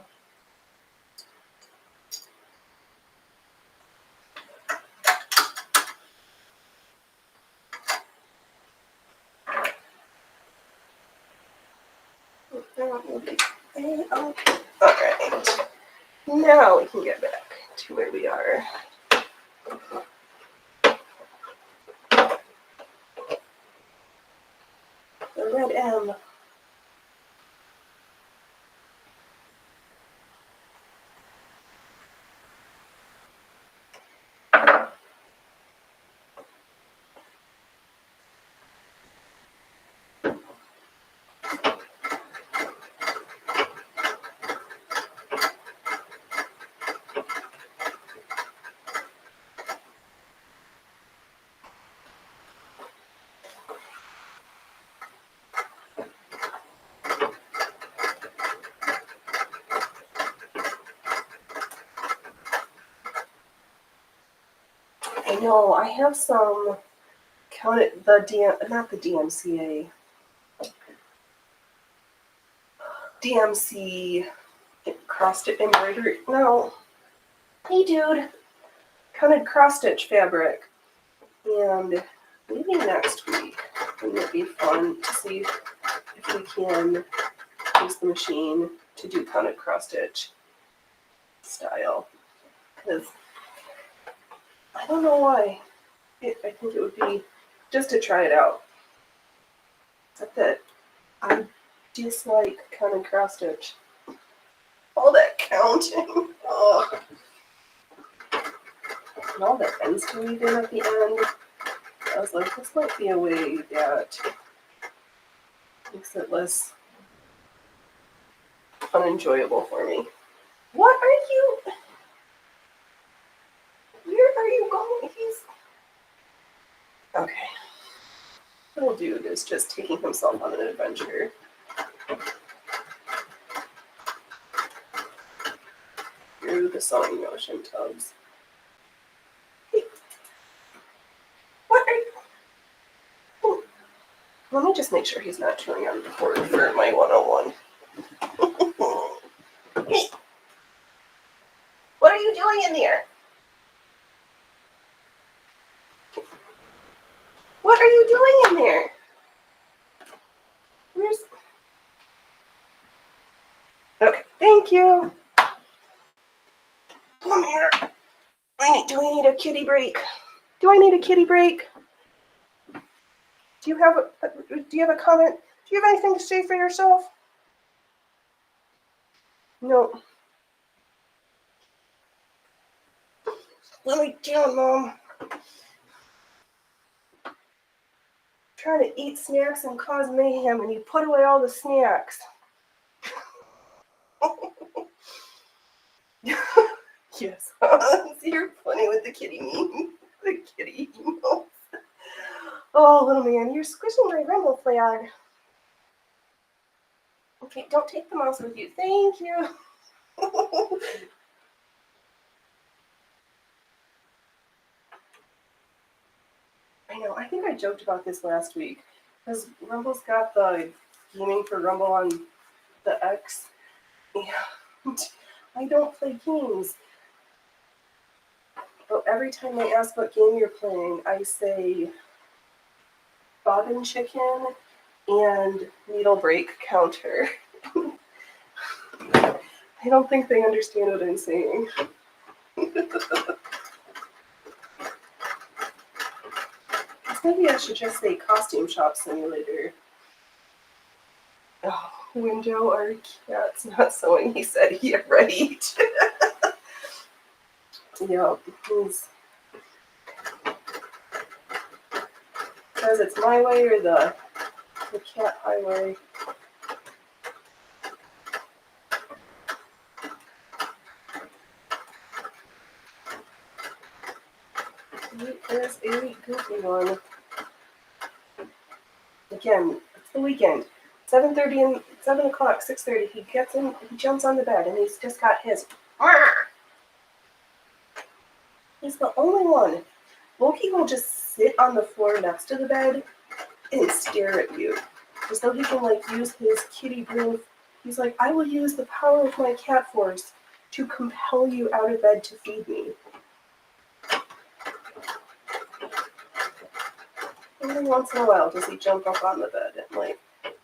Alright, now we can get back to where we are. The red M. I know, I have some counted not the DMCA. DMC cross-stitch embroidery. No. Hey dude. Counted cross-stitch fabric. And maybe next week wouldn't it be fun to see if we can use the machine to do counted cross-stitch style. Because I don't know why. I think it would be just to try it out. Except that I dislike counted cross-stitch. All that counting. Oh. And all the ends to weave in at the end. I was like, this might be a way that makes it less unenjoyable for me. What are you? Where are you going? Okay. Little dude is just taking himself on an adventure. Through the sewing motion tubs. Hey. What are you? Oh. Let me just make sure he's not chewing on the cord for my 101. Hey. What are you doing in there? What are you doing in there? Where's... Okay, thank you. Come here. Do I need a kitty break? Do I need a kitty break? Do you have a comment? Do you have anything to say for yourself? No. Let me down, Mom. Trying to eat snacks and cause mayhem, and you put away all the snacks. Yes. You're funny with the kitty meme. The kitty emotes. Oh, little man, you're squishing my rumble flag. Okay, don't take the mouse with you. Thank you. I know, I think I joked about this last week, because Rumble's got the gaming for Rumble on the X, and I don't play games. But every time I ask what game you're playing, I say bobbin chicken and needle break counter. I don't think they understand what I'm saying. Maybe I should just say costume shop simulator. Oh, window, our cat's not sewing. He said, yeah, right. Yeah, he's... Says it's my way or the cat highway. There's a goofy one. Again, it's the weekend. 7:30 and 7 o'clock, 6:30. He gets in, he jumps on the bed, and he's just got his. He's the only one. Loki will just sit on the floor next to the bed and stare at you, as though he can like use his kitty brain. He's like, I will use the power of my cat force to compel you out of bed to feed me. Only once in a while does he jump up on the bed and like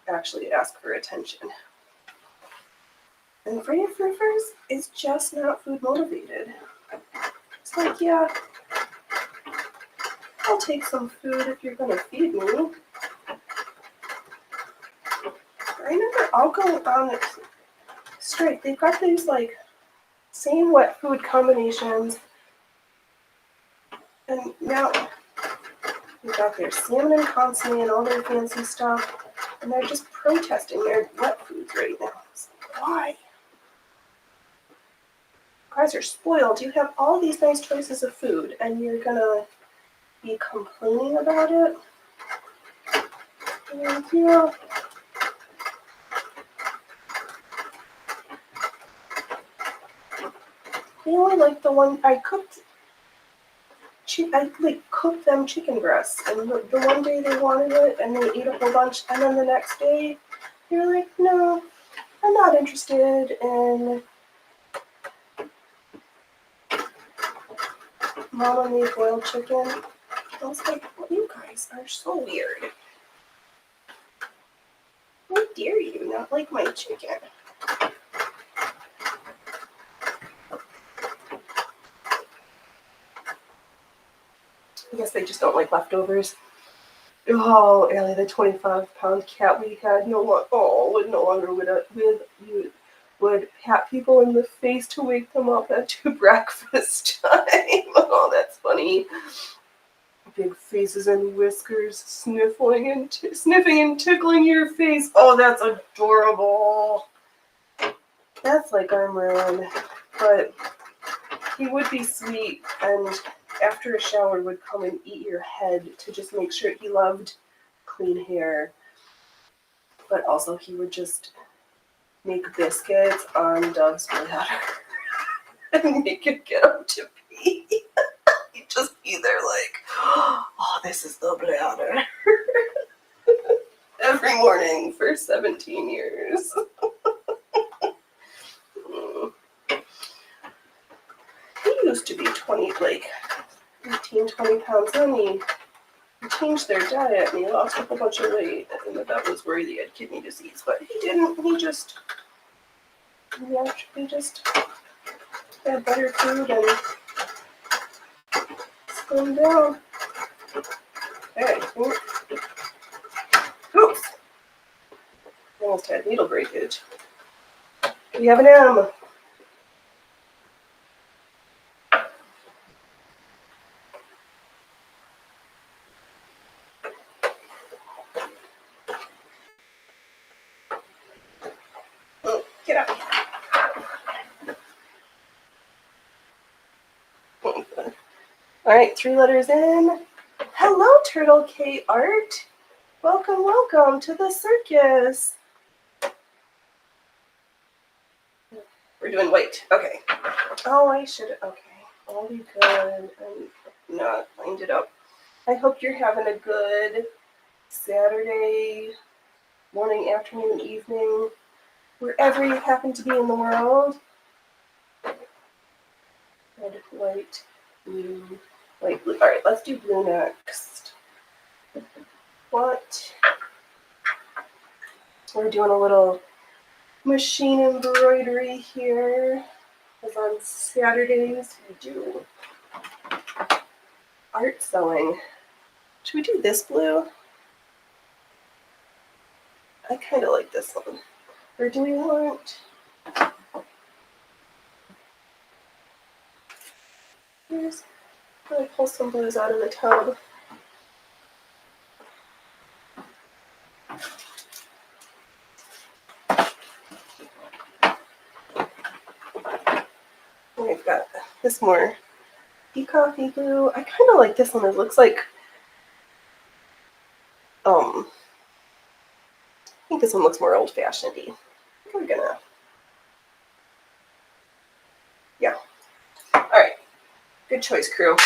actually ask for attention. And Freya Frufers is just not food motivated. It's like, yeah, I'll take some food if you're gonna feed me. I remember I'll go on it straight. They've got these like same wet food combinations, and now they've got their salmon and consomme and all their fancy stuff, and they're just protesting their wet foods right now. It's like, why? You guys are spoiled. You have all these nice choices of food, and you're gonna be complaining about it? Thank you. They only like the one I cooked. I like cooked them chicken breasts, and the one day they wanted it, and they ate a whole bunch, and then the next day they were like, no, I'm not interested in Mama made boiled chicken. I was like, well, you guys are so weird. How dare you not like my chicken? I guess they just don't like leftovers. Oh, Ellie, the 25-pound cat we had would no longer you would pat people in the face to wake them up at breakfast time. Oh, that's funny. Big faces and whiskers, sniffing and tickling your face. Oh, that's adorable. That's like our Maroon, but he would be sweet, and after a shower would come and eat your head to just make sure he loved clean hair. But also he would just make biscuits on Dove's bladder and make it get up to pee. He'd just be there like, oh, this is the bladder. Every morning for 17 years. He used to be 18, 20 pounds. Then he changed their diet and he lost a whole bunch of weight. And that was worried he had kidney disease, but he didn't. He actually just had better food and slimmed down. Okay. Oops. Almost had needle breakage. We have an M. Oh, get up. All right, 3 letters in. Hello, Turtle K Art. Welcome, welcome to the circus. We're doing white. Okay. Oh, I should. Okay. I'll be good. I'm not lined it up. I hope you're having a good Saturday morning, afternoon, evening, wherever you happen to be in the world. Red, white, blue, white, blue. All right, let's do blue next. What? We're doing a little machine embroidery here. Because on Saturdays we do art sewing. Should we do this blue? I kind of like this one. Or do we want... Here's... I'm going to pull some blues out of the tub. We've got this more coffee blue. I kind of like this one. It looks like... I think this one looks more old-fashioned-y. I think we're gonna... Yeah. Alright. Good choice, crew.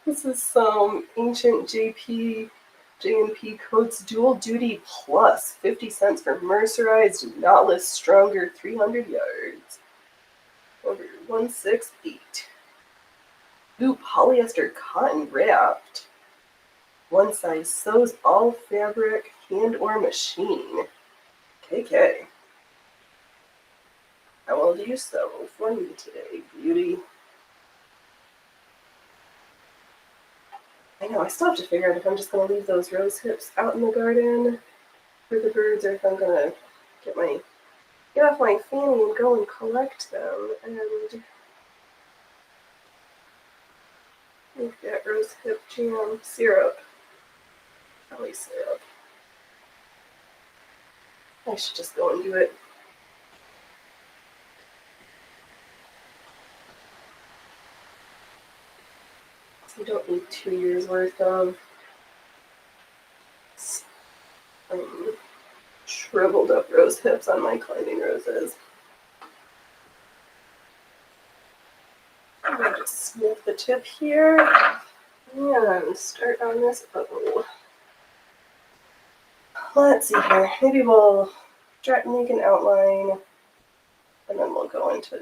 This is some ancient J&P Coats Dual Duty Plus. 50 cents for mercerized, knotless, stronger, 300 yards. Over 168. Ooh, polyester cotton wrapped. One size sews all fabric, hand or machine. KK. How well do you sew for me today, beauty? I know, I still have to figure out if I'm just going to leave those rose hips out in the garden for the birds, or if I'm going to get off my fanny and go and collect them and make that rose hip jam syrup. Probably syrup. I should just go and do it. You don't need 2 years worth of shriveled up rose hips on my climbing roses. I'm smooth the tip here and start on this bow. Let's see here. Maybe we'll make an outline and then we'll go into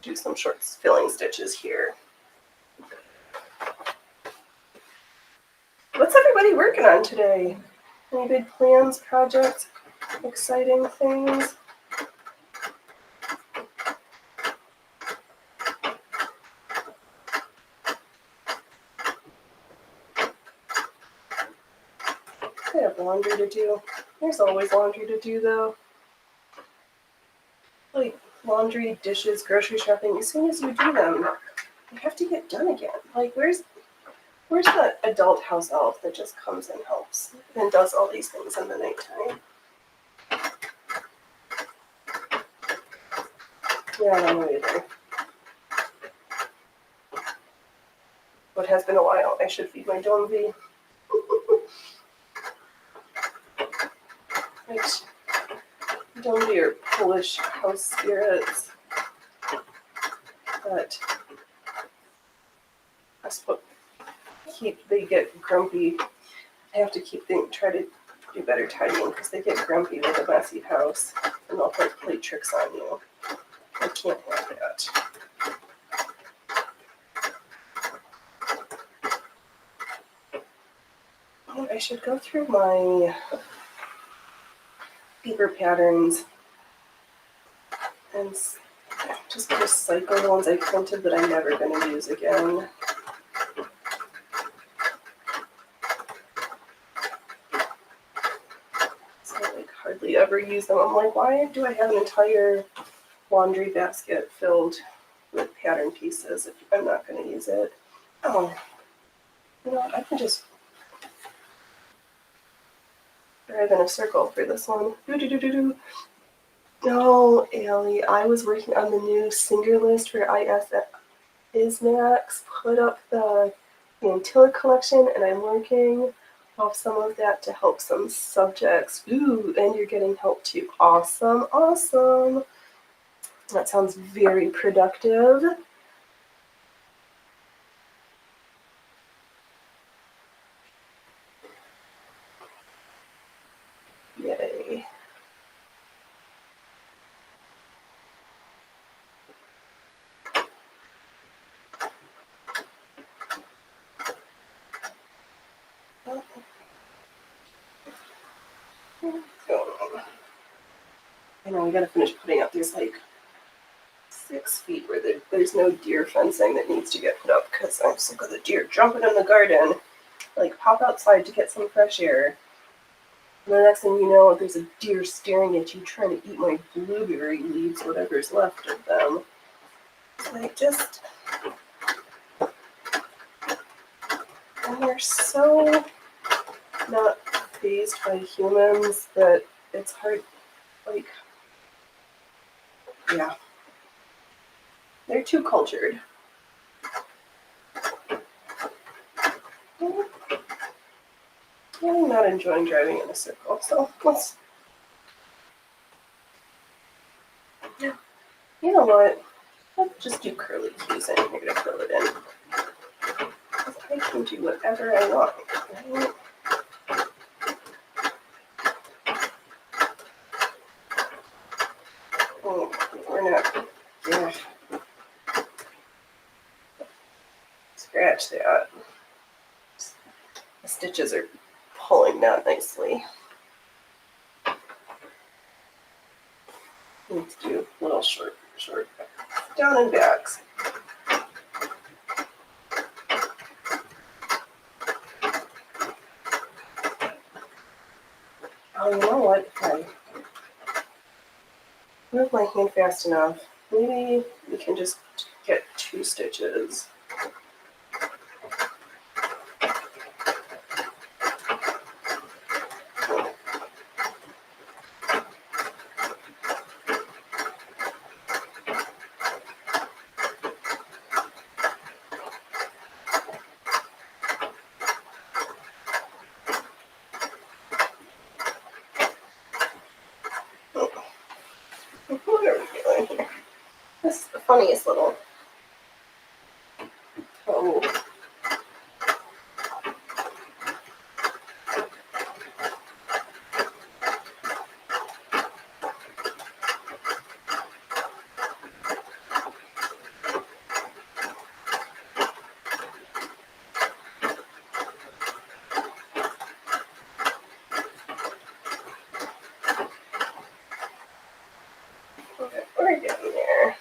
do some short filling stitches here. What's everybody working on today? Any big plans, projects, exciting things? I have laundry to do. There's always laundry to do though. Like laundry, dishes, grocery shopping, as soon as you do them, they have to get done again. Like where's the adult house elf that just comes and helps and does all these things in the nighttime? Yeah, I don't know either. But it has been a while. I should feed my Jonesy. Right. Jonesy are Polish house spirits. But I suppose they get grumpy. I have to try to do better tidying because they get grumpy with a messy house and they'll play tricks on you. I can't have that. Oh, I should go through my paper patterns and just recycle the ones I printed that I'm never going to use again. So I hardly ever use them. I'm like, why do I have an entire laundry basket filled with pattern pieces if I'm not going to use it? Oh, you know, I can just drive in a circle for this one. Do-do-do-do-do. No, Allie, I was working on the new singer list for Ismax, put up the Antilla collection, and I'm working off some of that to help some subjects. Ooh, and you're getting help too. Awesome, awesome. That sounds very productive. Yay. I know, we gotta finish putting up. There's like 6 feet where there's no deer fencing that needs to get put up because I'm sick of the deer jumping in the garden. Like, pop outside to get some fresh air. And the next thing you know, there's a deer staring at you trying to eat my blueberry leaves, whatever's left of them. Like, just... And they're so not fazed by humans that it's hard, like... Yeah. They're too cultured. I'm not enjoying driving in a circle, so let's... Yeah. You know what? Let's just do curly cues in here to fill it in. I can do whatever I want, right? Oh, we're not... Yeah. Scratch that. The stitches are pulling down nicely. Let's do little short down and backs. Oh, you know what? If I move my hand fast enough, maybe we can just get 2 stitches. What are we doing here? This is the funniest little O. Okay, we're getting there.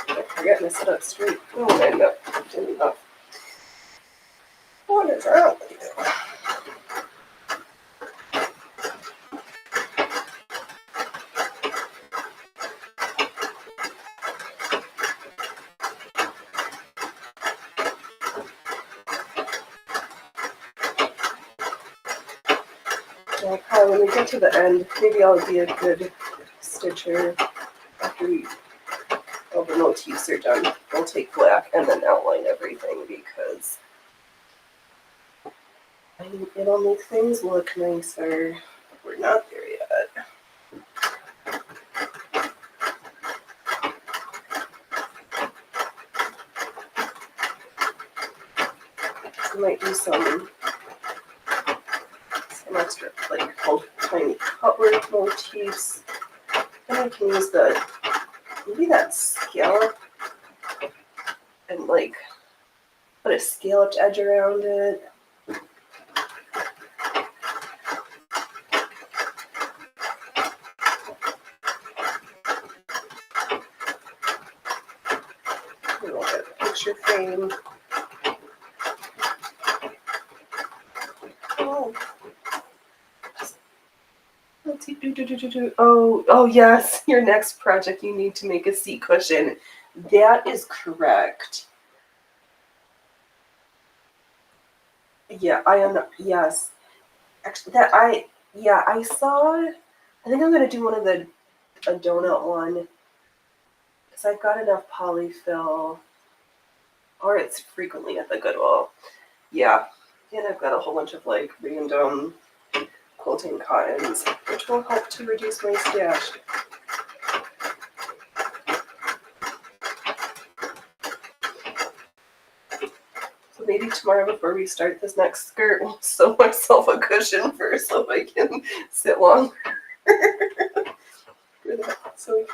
I'm forgetting to sit up straight. Oh, I end up doing enough. What is wrong with you? Well, probably when we get to the end, maybe I'll be a good stitcher after all the motifs are done. I'll take black and then outline everything because I mean, it'll make things look nicer. We're not there yet. I might do some extra like tiny cutwork motifs. And I can use maybe that scallop and like put a scalloped edge around it. And we'll get a picture frame. Oh. Let's see. Oh, yes. Your next project, you need to make a seat cushion. That is correct. Yeah, I am. Yes. Actually, I saw. I think I'm gonna do a donut one because I've got enough polyfill, or it's frequently at the Goodwill. Yeah, and I've got a whole bunch of like random quilting cottons, which will help to reduce my stash. So maybe tomorrow before we start this next skirt, we'll sew myself a cushion first so I can sit longer. So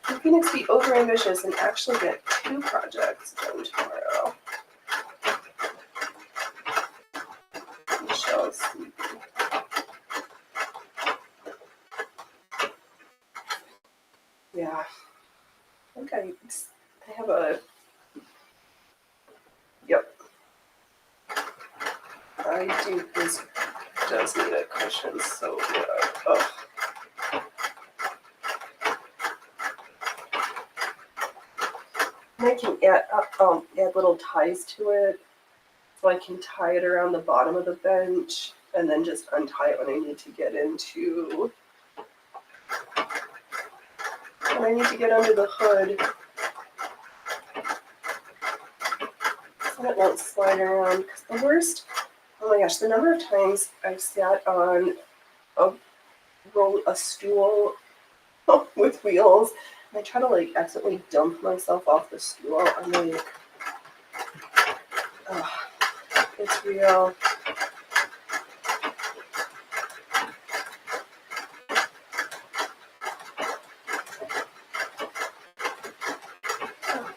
we can be over ambitious and actually get 2 projects done tomorrow. We shall see. Yeah. Okay. I have a. Yep. I do. This does need a cushion so bad. Oh. And I can add little ties to it, so I can tie it around the bottom of the bench and then just untie it when I need to get into. When I need to get under the hood, so it won't slide around. Because the worst, oh my gosh, the number of times I've sat on a stool with wheels, and I try to like accidentally dump myself off the stool. I'm like, oh, it's real.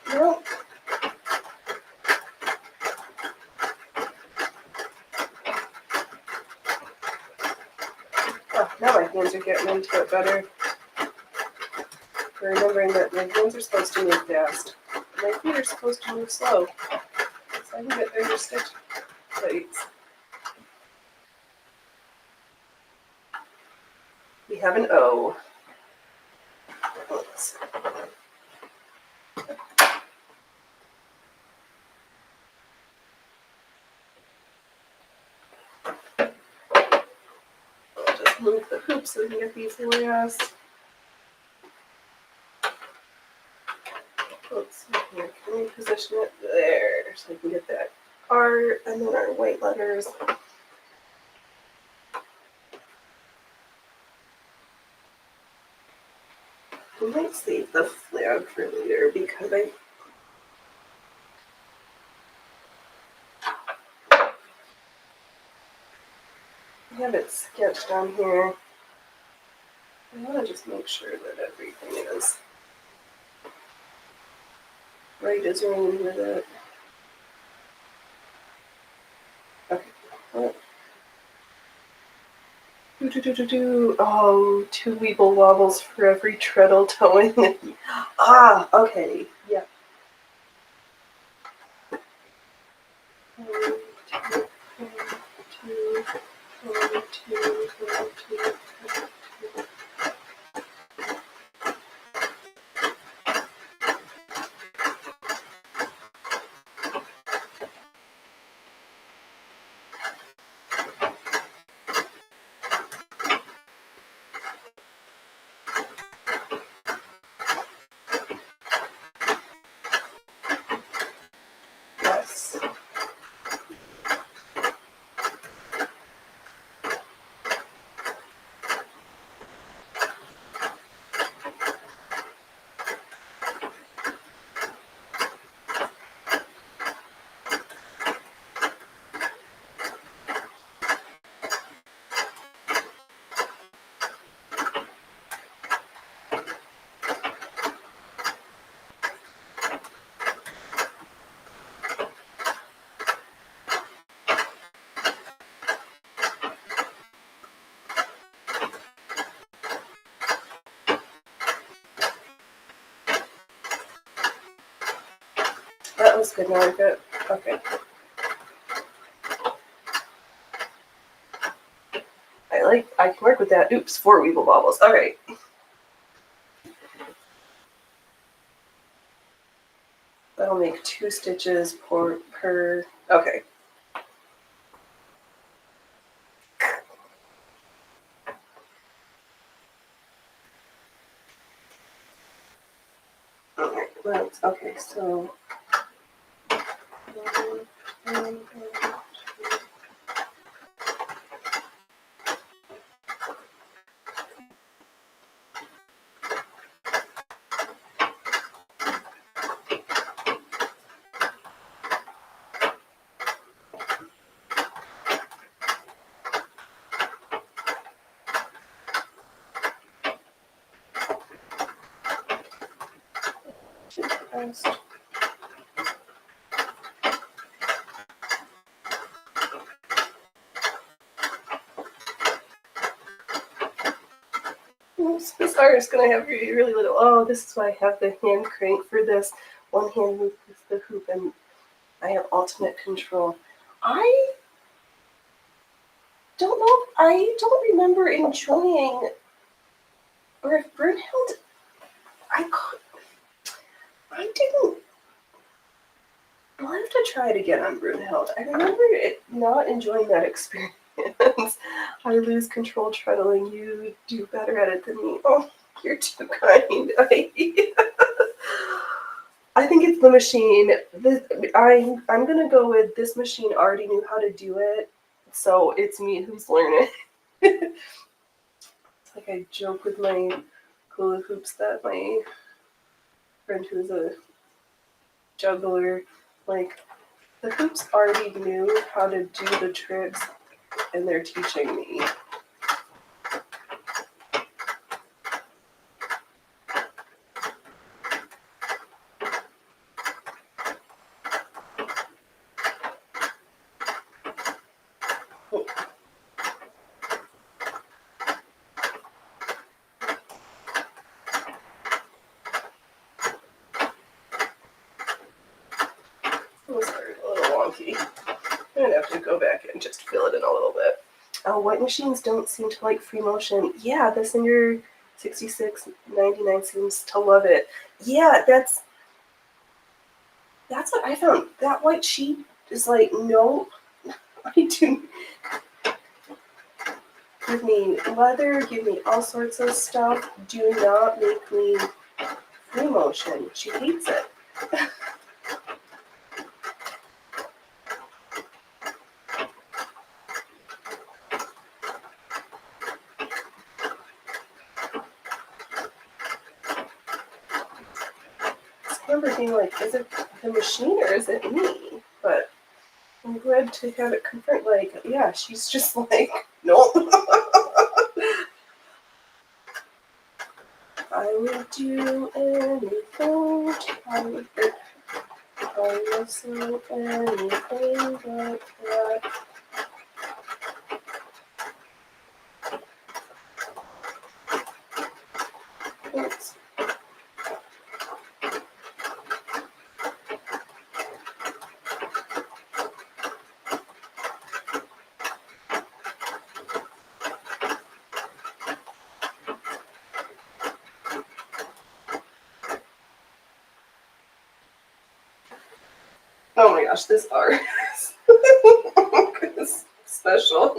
No. Oh, now my hands are getting into it better. Remembering that my hands are supposed to move fast. My feet are supposed to move slow. So I can get bigger stitch plates. We have an O. Let's I'll just move the hoops so we can get these last. let's see here. Can we position it there so we can get that art and then our white letters? I might save the flag for later because I have it sketched on here. I want to just make sure that everything is right as rain with it. Okay. What? Oh, 2 weeble wobbles for every treadle towing. Ah, okay. Yeah. 1, 2, 1, 2, 1, 2, 1, 2. Yes. That was good. Now I got okay. I can work with that. Oops, 4 weeble wobbles. All right. That'll make 2 stitches per. Okay. Okay. Right. Okay. So. Oops, this art is going to have really, really little. Oh, this is why I have the hand crank for this. One hand with the hoop, and I have ultimate control. I don't know. I don't remember enjoying, or if Brunhild, I didn't. I'll have to try it again on Brunhild. I remember not enjoying that experience. I lose control treadling. You do better at it than me. Oh, you're too kind. I think it's the machine. I'm gonna go with this machine already knew how to do it, so it's me who's learning. It's like I joke with my hula hoops that my friend who's a juggler, like, the hoops already knew how to do the tricks, and they're teaching me. Oh, sorry, a little wonky. I'm gonna have to go back and just fill it in a little bit. Oh, white machines don't seem to like free motion. Yeah, this in your 6699 seems to love it. Yeah, that's what I found. That white sheet is like, no, I do. Give me leather, give me all sorts of stuff. Do not make me free motion. She hates it. I remember being like, is it the machine or is it me? But I'm glad to have it confirmed. Like, yeah, she's just like, nope. I would do anything I would say anything but that. Oops. Oh my gosh, this art is special.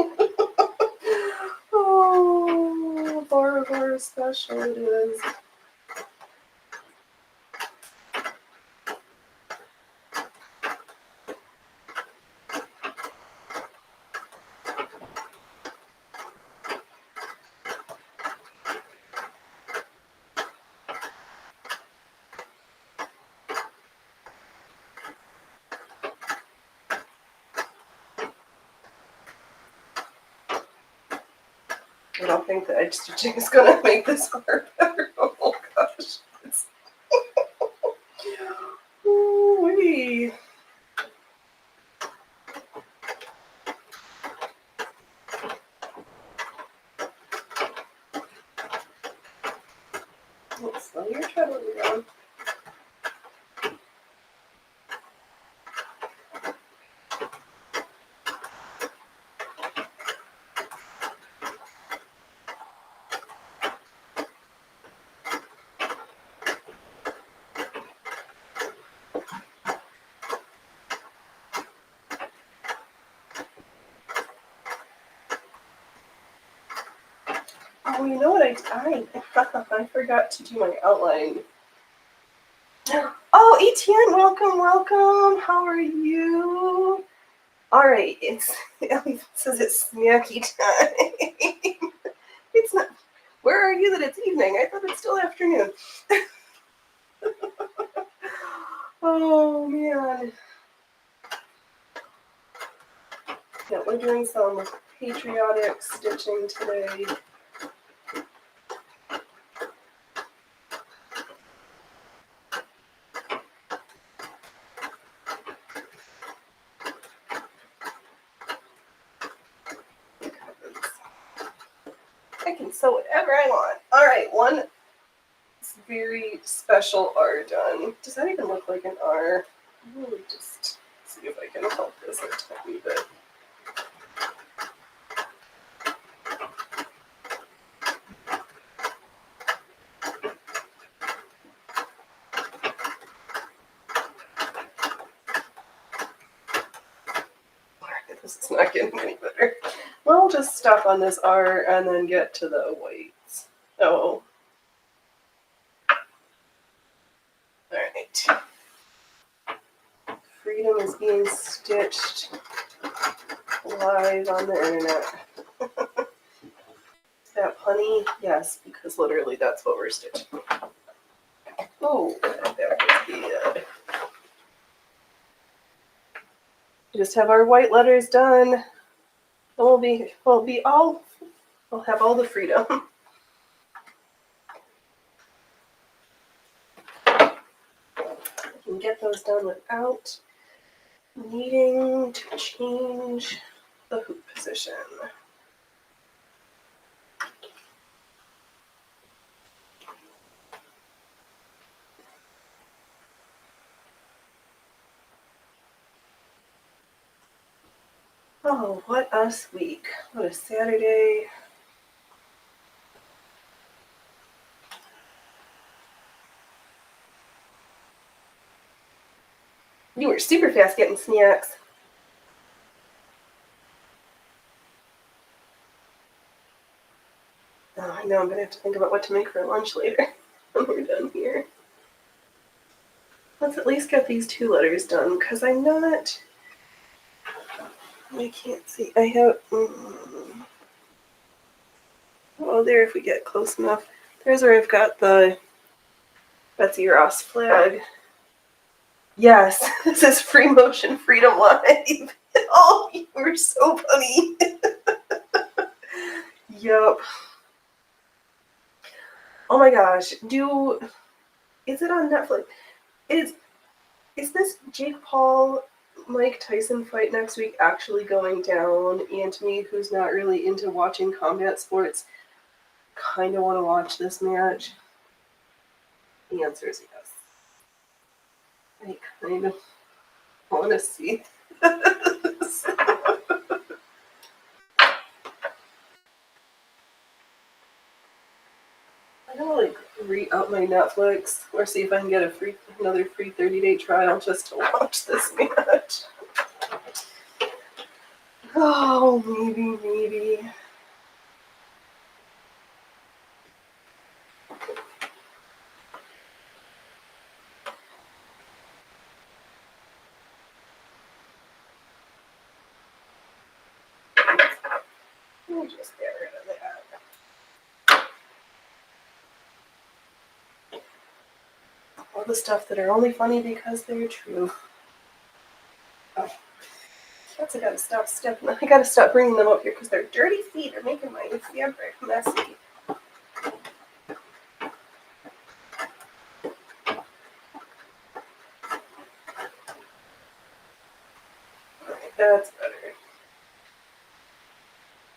Oh, bar special it is. I don't think that edge stitching is gonna make this art better. Oh gosh. It's ooh-wee. Let's slow your treadle down. Oh, you know what I forgot to do my outline. Oh, Etienne, welcome, welcome. How are you? All right, it says it's snacky time. It's not. Where are you that it's evening? I thought it's still afternoon. Oh man. Yeah, we're doing some patriotic stitching today. I can sew whatever I want. All right, one very special R done. Does that even look like an R? Let me just see if I can help this a tiny bit. This is not getting any better. We'll just stop on this R and then get to the whites. Oh. Alright. Freedom is being stitched live on the internet. That honey? Yes, because literally that's what we're stitching. Oh, that was good. Just have our white letters done. And we'll have all the freedom. I can get those done without needing to change the hoop position. Oh, what a week. What a Saturday. You were super fast getting snacks. Oh, I know, I'm going to have to think about what to make for lunch later when we're done here. let's at least get these 2 letters done, because I'm not, I can't see, I have, oh, there, if we get close enough. There's where I've got the Betsy Ross flag. Yes, this is Free Motion Freedom Live. Oh, you were so funny. Yup. Oh my gosh, is it on Netflix? Is this Jake Paul Mike Tyson fight next week actually going down? And to me, who's not really into watching combat sports, kind of want to watch this match. The answer is yes. I kind of want to see this. I'm gonna like re-up my Netflix or see if I can get another free 30-day trial just to watch this match. Oh, maybe. Let me just get rid of that. All the stuff that are only funny because they're true. Oh. Cats, I gotta stop stepping. I gotta stop bringing them up here because their dirty feet are making my fabric messy. Alright, that's better.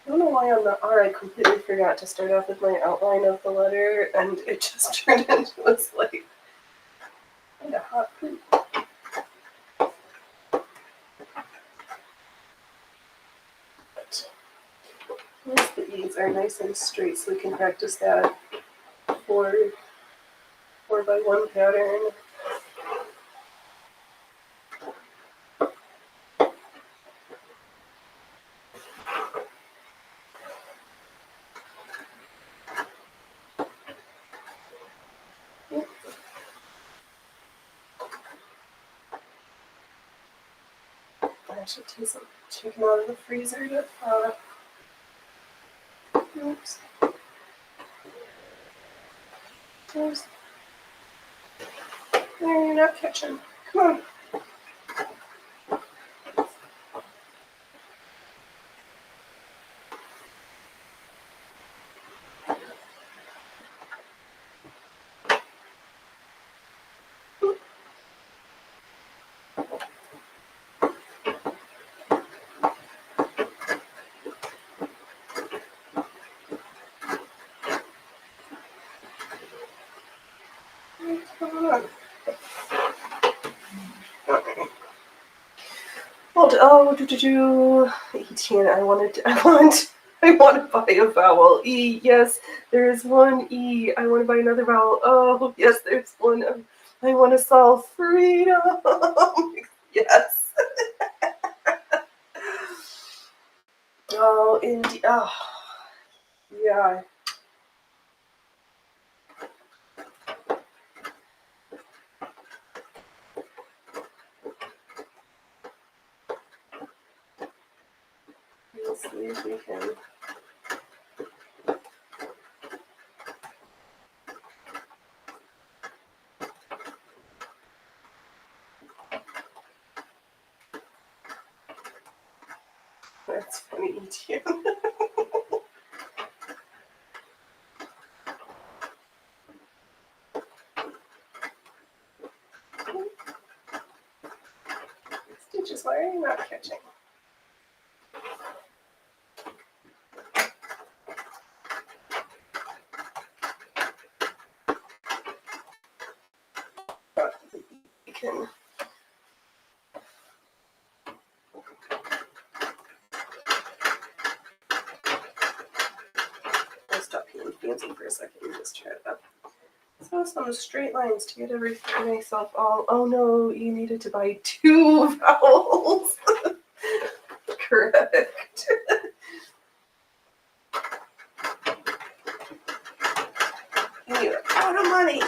I don't know why on the R I completely forgot to start off with my outline of the letter, and it just turned into this like kind of hot poop. At least the E's are nice and straight, so we can practice that 4x1 pattern. I should take some chicken out of the freezer to oops. Oops. There, you're not catching. Come on. Oh, 18. I want to buy a vowel. E, yes, there is one E. I want to buy another vowel. Oh, yes, there's one. I want to solve freedom. Yes. Oh, indeed. Oh, yeah. Let's see if we can. That's funny, too. Stitches, why are you not catching? You can. I'll stop being fancy for a second and just try it up. So some straight lines to get everything myself all. Oh no, you needed to buy 2 vowels. Correct. You're out of money.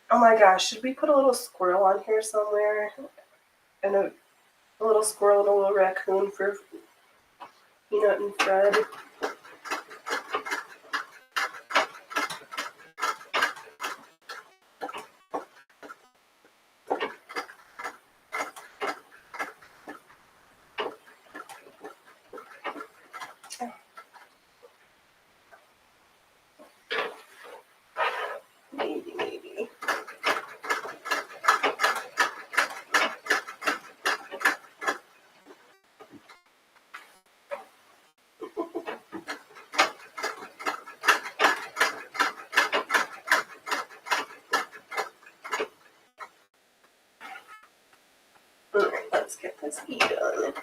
Oh my gosh, should we put a little squirrel on here somewhere? And a little squirrel and a little raccoon for Peanut and Fred. Maybe. Alright, let's get this E done.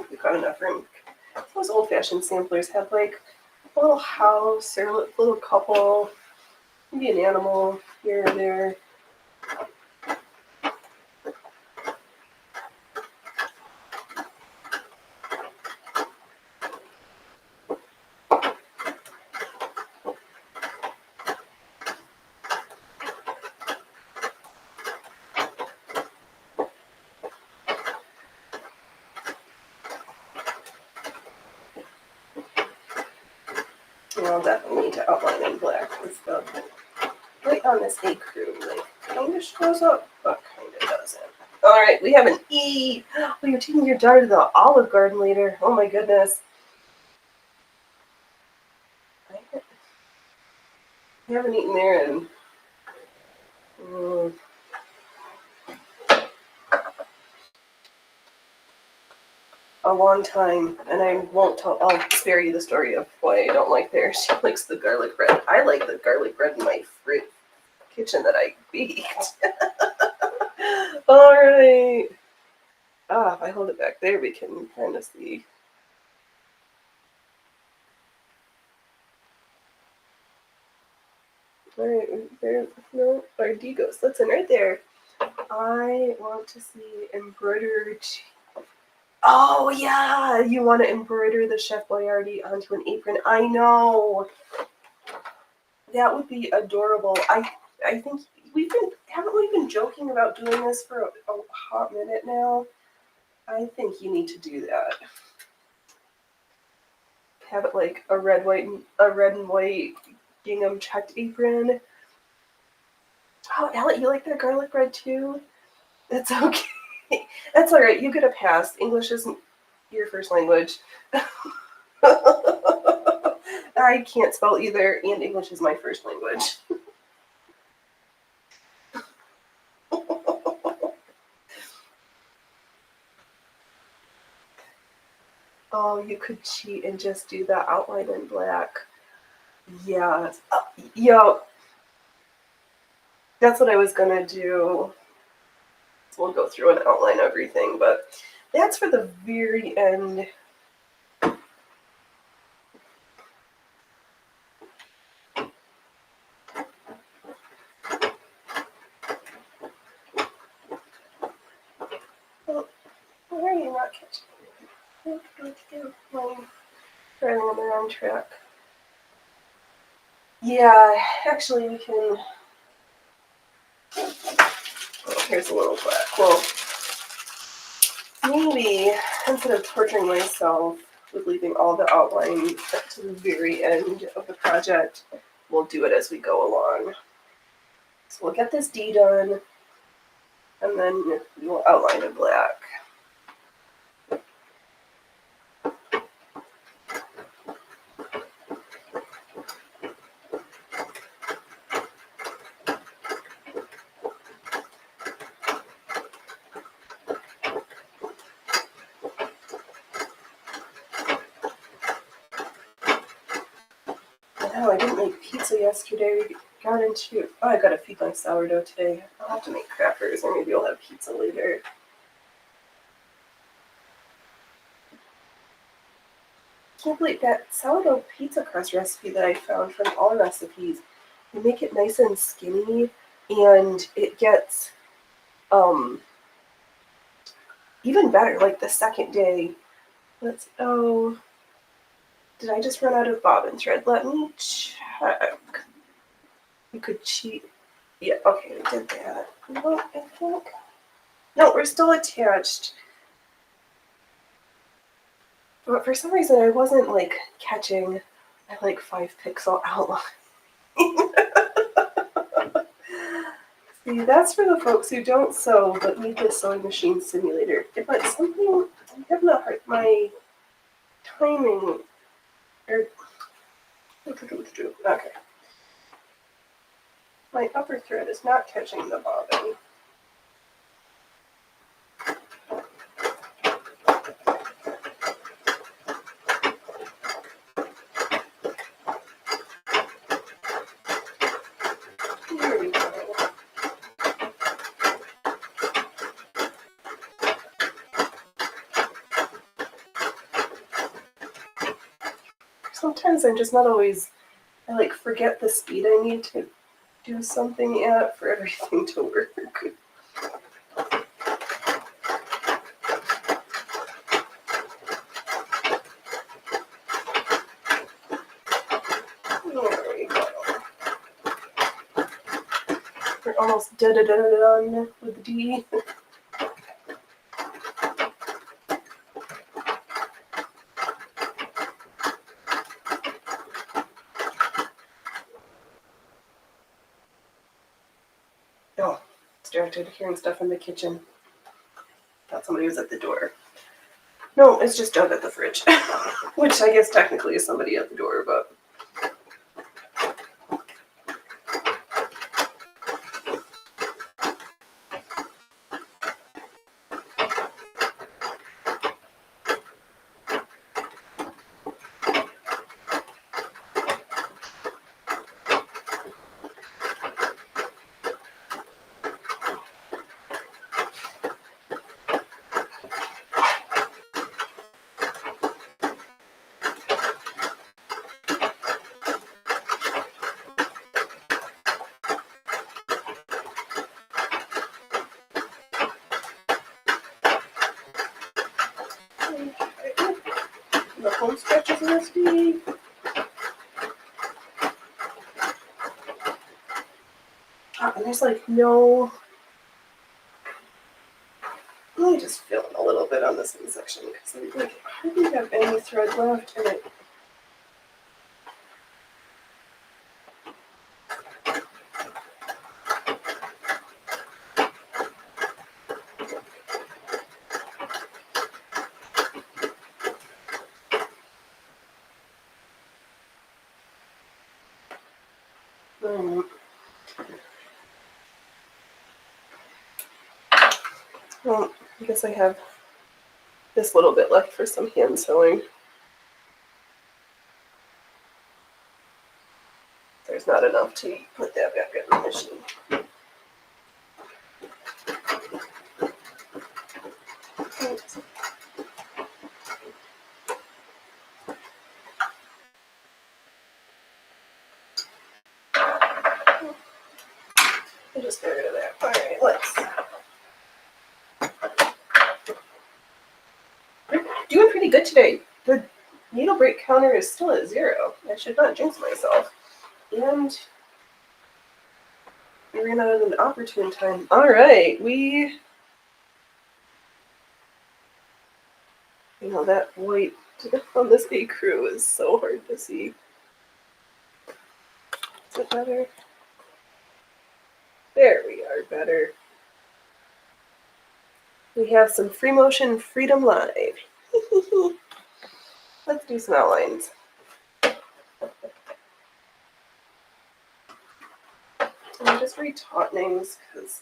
We've got enough room. Those old-fashioned samplers have like a little house or a little couple, maybe an animal here or there. I'll definitely need to outline in black and stuff. Right on this A crew, like, kind of shows up, but kind of doesn't. Alright, we have an E. Oh, you're taking your daughter to the Olive Garden later. Oh my goodness. I haven't eaten there in a long time, and I won't tell. I'll spare you the story of why I don't like there. She likes the garlic bread. I like the garlic bread in my kitchen that I baked. All right. If I hold it back there, we can kind of see. All right, there. No, our D goes. That's in right there. I want to see embroidered. Oh yeah, you want to embroider the Chef Boyardee onto an apron. I know. That would be adorable. I think haven't we been joking about doing this for a hot minute now? I think you need to do that. Have it like a red and white gingham checked apron. Oh, Elliot, you like that garlic bread too? That's okay. That's all right. You get a pass. English isn't your first language. I can't spell either, and English is my first language. Oh, you could cheat and just do the outline in black. Yeah. Yeah. That's what I was gonna do. So we'll go through and outline everything, but that's for the very end. Oh, why are you not catching me? Driving on the wrong track. Yeah, actually we can. Oh, here's a little black. Well, maybe instead of torturing myself with leaving all the outline to the very end of the project, we'll do it as we go along. So we'll get this D done, and then we will outline in black. Oh, I didn't make pizza yesterday. I gotta feed my sourdough today. I'll have to make crackers, or maybe I'll have pizza later. Like that sourdough pizza crust recipe that I found from All Recipes. You make it nice and skinny, and it gets even better. Like the second day. Did I just run out of bobbin thread? Let me check. You could cheat. Yeah, okay, we did that. No, I think. No, we're still attached. But for some reason, I wasn't like catching my like 5 pixel outline. See, that's for the folks who don't sew but need the sewing machine simulator. But something, I'm having a hard, my timing, or, okay. My upper thread is not catching the bobbin. Here we go. Sometimes I'm just not always, I like forget the speed I need to do something at for everything to work. There we go. We're almost done with the D. Oh, distracted hearing stuff in the kitchen. Thought somebody was at the door. No, it's just Doug at the fridge. Which I guess technically is somebody at the door, but. The home stretches must be. Oh, and there's like no. Let me just fill in a little bit on this one section because I like hardly have any thread left in it. Well, I guess I have this little bit left for some hand sewing. There's not enough to put that back in the machine. I'll just get rid of that. Alright, we're doing pretty good today. The needle break counter is still at 0. I should not jinx myself. And we ran out of an opportune time. Alright, that white on this ecru is so hard to see. Is it better? There we are, better. We have some free motion freedom live. Let's do some outlines. And just retautenings because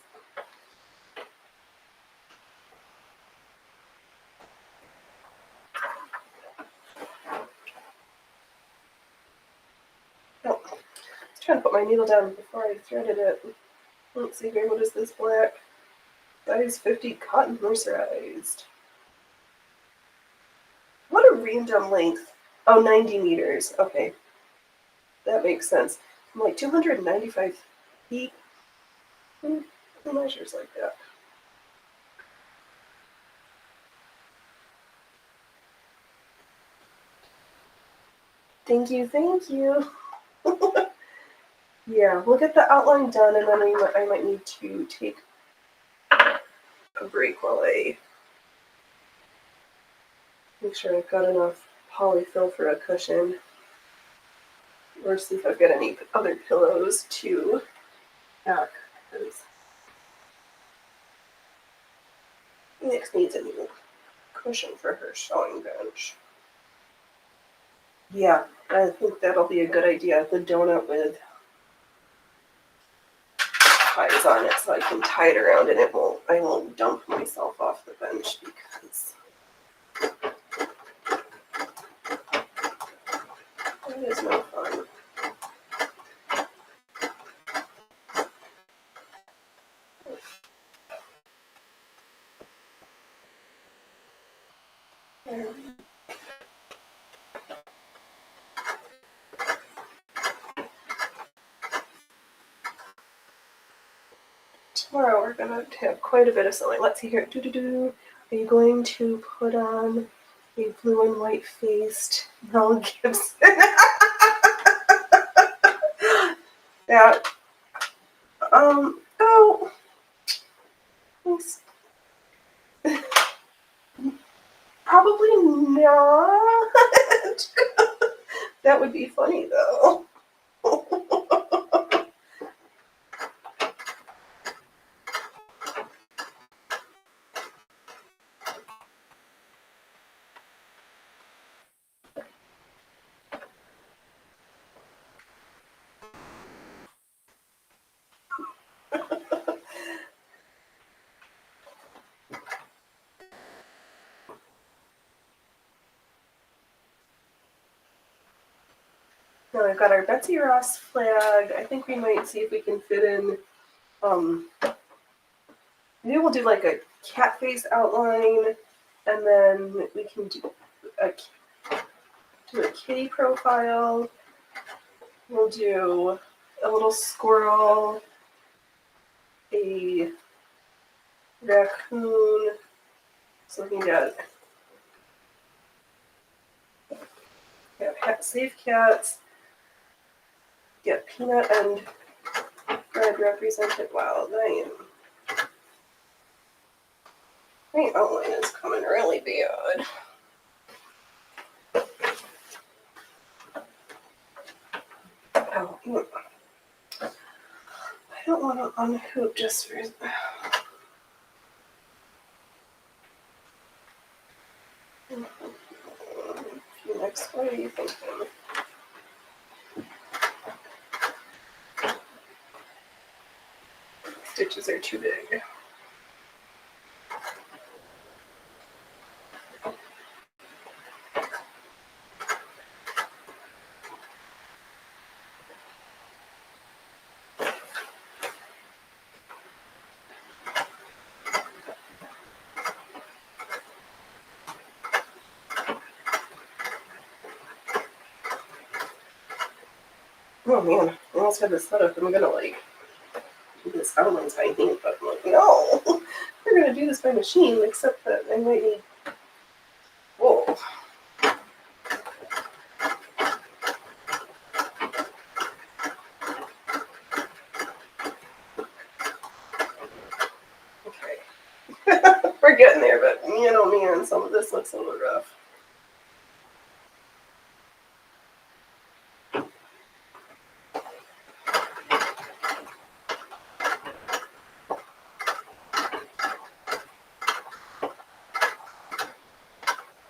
trying to put my needle down before I threaded it. Let's see here, what is this black? Size 50 cotton mercerized. What a random length Oh, 90 meters. Okay. That makes sense. I'm like 295 feet. Who measures like that? Thank you, thank you. Yeah, we'll get the outline done, and then I might need to take a break while I make sure I've got enough polyfill for a cushion, or see if I've got any other pillows to pack, because Nix needs a new cushion for her sewing bench. Yeah, I think that'll be a good idea. The donut with ties on it, so I can tie it around and I won't dump myself off the bench, because that is no fun. Tomorrow we're gonna have quite a bit of sewing. Let's see here. Are you going to put on a blue and white faced Mel Gibson? That oh, thanks. Probably not. That would be funny though. Now we've got our Betsy Ross flag. I think we might see if we can fit in, maybe we'll do like a cat face outline, and then we can do a kitty profile. We'll do a little squirrel, a raccoon, so we can get save cats, get Peanut and Fred represented. Wow, my outline is coming really bad. Oh, I don't want to unhoop just for. Next, what are you thinking? Stitches are too big. Oh man, I almost had this set up. I'm gonna like do this outlines by hand, but I'm like, no, we're gonna do this by machine, except that I might need. Whoa. Okay. We're getting there, but man, some of this looks a little rough.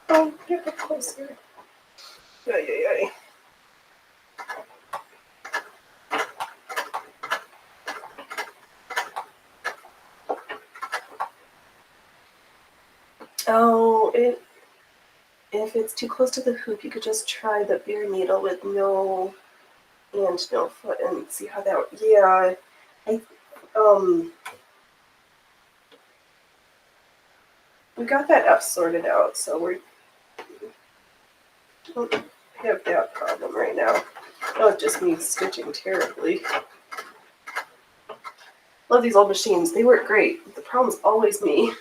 Oh, get up closer. Yay. Oh, if it's too close to the hoop, you could just try the bare needle with no hand, no foot, and see how that. Yeah, we got that F sorted out, so we're. I have that problem right now. No, it's just me stitching terribly. Love these old machines. They work great. The problem's always me.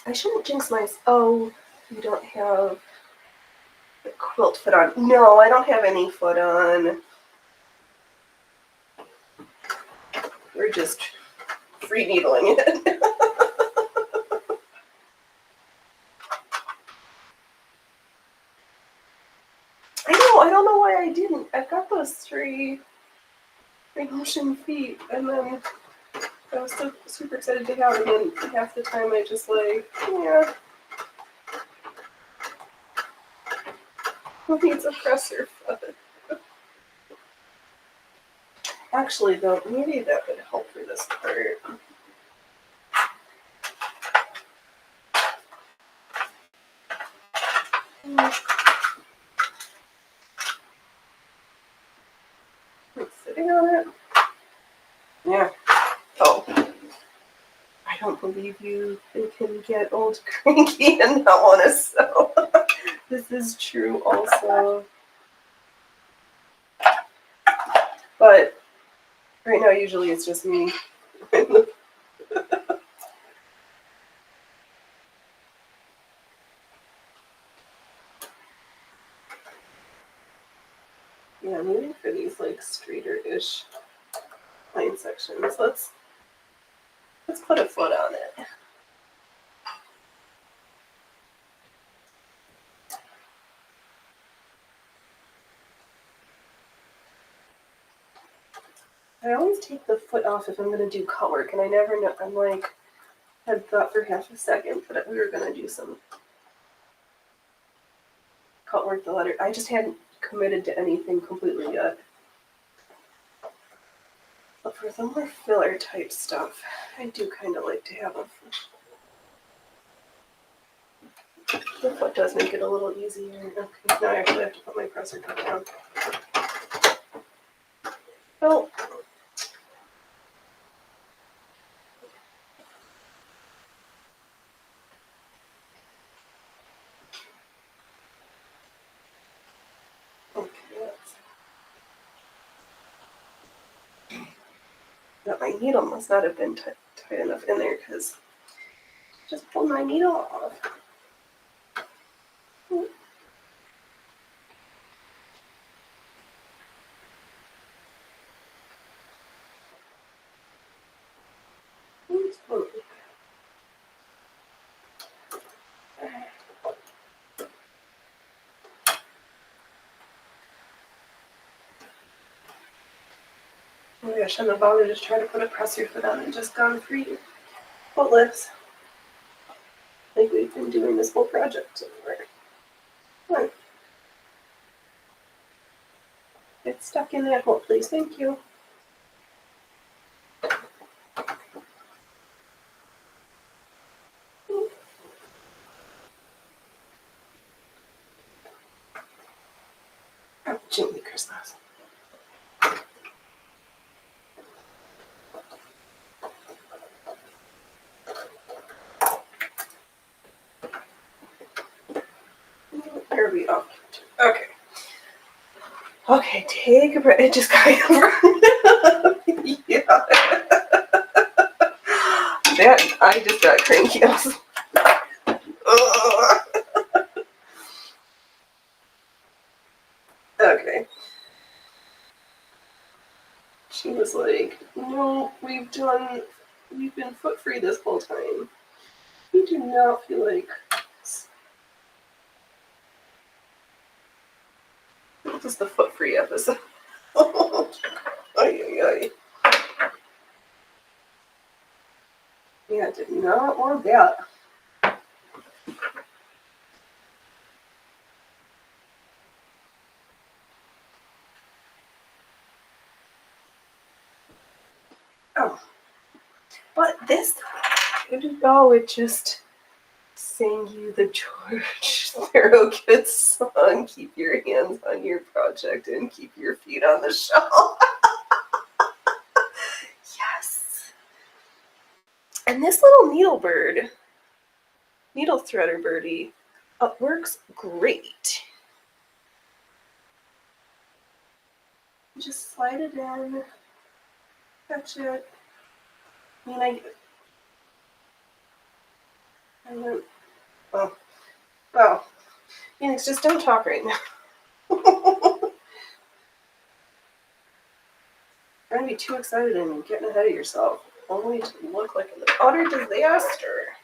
I shouldn't jinx myself. Oh, you don't have the quilt foot on. No, I don't have any foot on. We're just free needling it. I don't know why I didn't. I've got those three motion feet, and then I was so super excited to have them, and half the time I just like, yeah. Who needs a presser foot? Actually, though, maybe that would help for this part. Sitting on it? Yeah. Oh. I don't believe you can get old cranky and not want to sew. This is true also. But right now, usually it's just me. Yeah, I'm moving for these like straighter-ish line sections. Let's put a foot on it. I always take the foot off if I'm going to do cut work, and I never know. I'm like, had thought for half a second that we were going to do some cut work the letter. I just hadn't committed to anything completely yet. But for the more filler type stuff, I do kind of like to have a foot. The foot does make it a little easier. Okay, now I actually have to put my presser cup down. Oh. Okay, that my needle must not have been tight enough in there because I just pulled my needle off. Oh my gosh, I'm about to just try to put a presser foot on and just gone free foot lifts. Like we've been doing this whole project so far. Come on. Get stuck in that hole, please. Thank you. Oh, Jiminy Christmas. There we go. Okay. Okay, take a breath. It just kind of yeah. That I just got cranky. Okay. She was like, no, we've been foot free this whole time. We do not feel like this. This is the foot free episode. Ay, ay, ay. Yeah, I did not want that. This could go with just sing you the George Thorogood song, keep your hands on your project and keep your feet on the shelf. Yes. And this little needle threader birdie, works great. Just slide it in, catch it. I mean, well, Phoenix, just don't talk right now. Trying to be too excited and getting ahead of yourself, only to look like an utter disaster.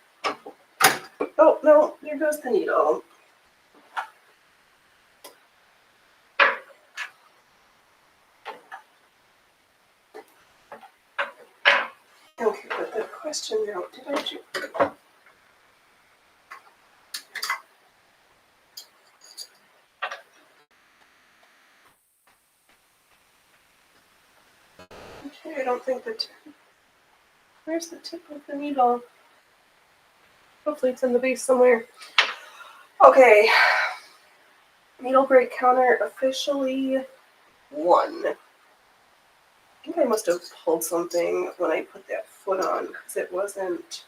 Oh, no, there goes the needle. Okay, but the question now, did I do? Okay, I don't think that. Where's the tip of the needle? Hopefully it's in the base somewhere. Okay. Needle break counter officially 1. I think I must have pulled something when I put that foot on because it wasn't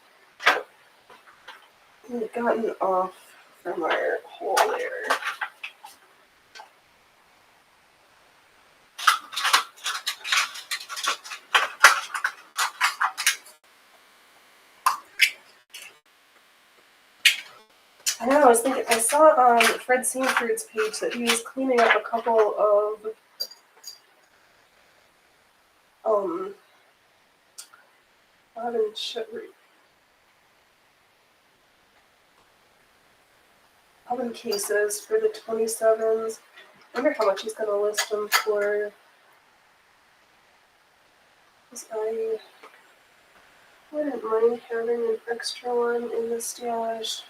gotten off from our hole there. I know, I was thinking, I saw on Fred Sanford's page that he was cleaning up a couple of oven cases for the 27s. I wonder how much he's going to list them for. I wouldn't mind having an extra one in the stash.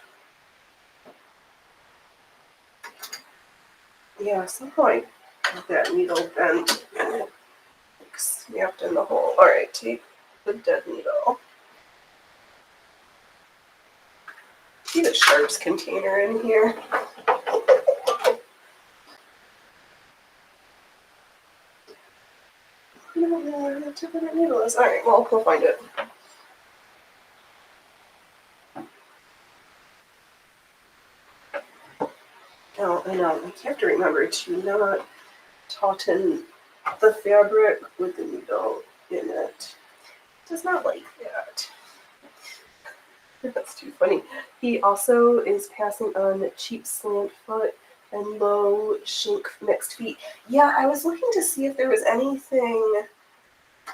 Yeah, somehow I got that needle bent and snapped in the hole. Alright, take the dead needle. See the sharps container in here. I don't know where the tip of that needle is. Alright, well, we'll find it. Oh, I know. I have to remember to not tauten the fabric with the needle in it. It does not like that. That's too funny. He also is passing on cheap slant foot and low shank mixed feet. Yeah, I was looking to see if there was anything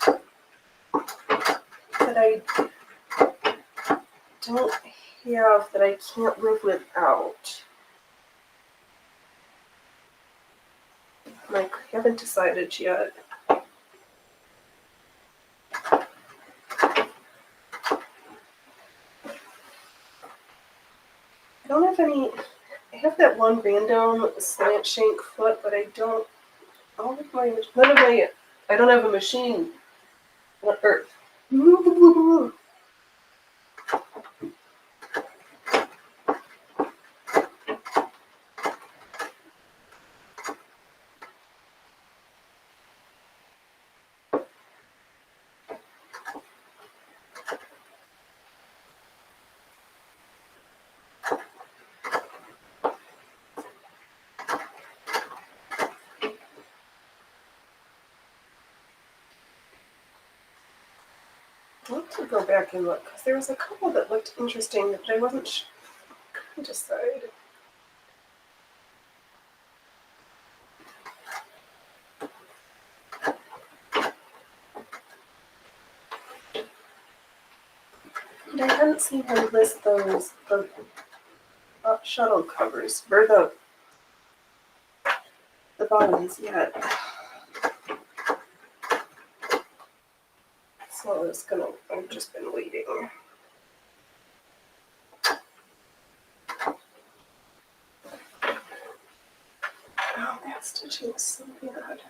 that I don't have that I can't live without. Like, I haven't decided yet. I don't have any. I have that one random slant shank foot, but I don't. None of my. I don't have a machine. Or, I want to go back and look because there was a couple that looked interesting, but I wasn't sure. I couldn't decide. And I hadn't seen him list the shuttle covers or the bottoms yet. So I've just been waiting. Oh, that stitching is so bad.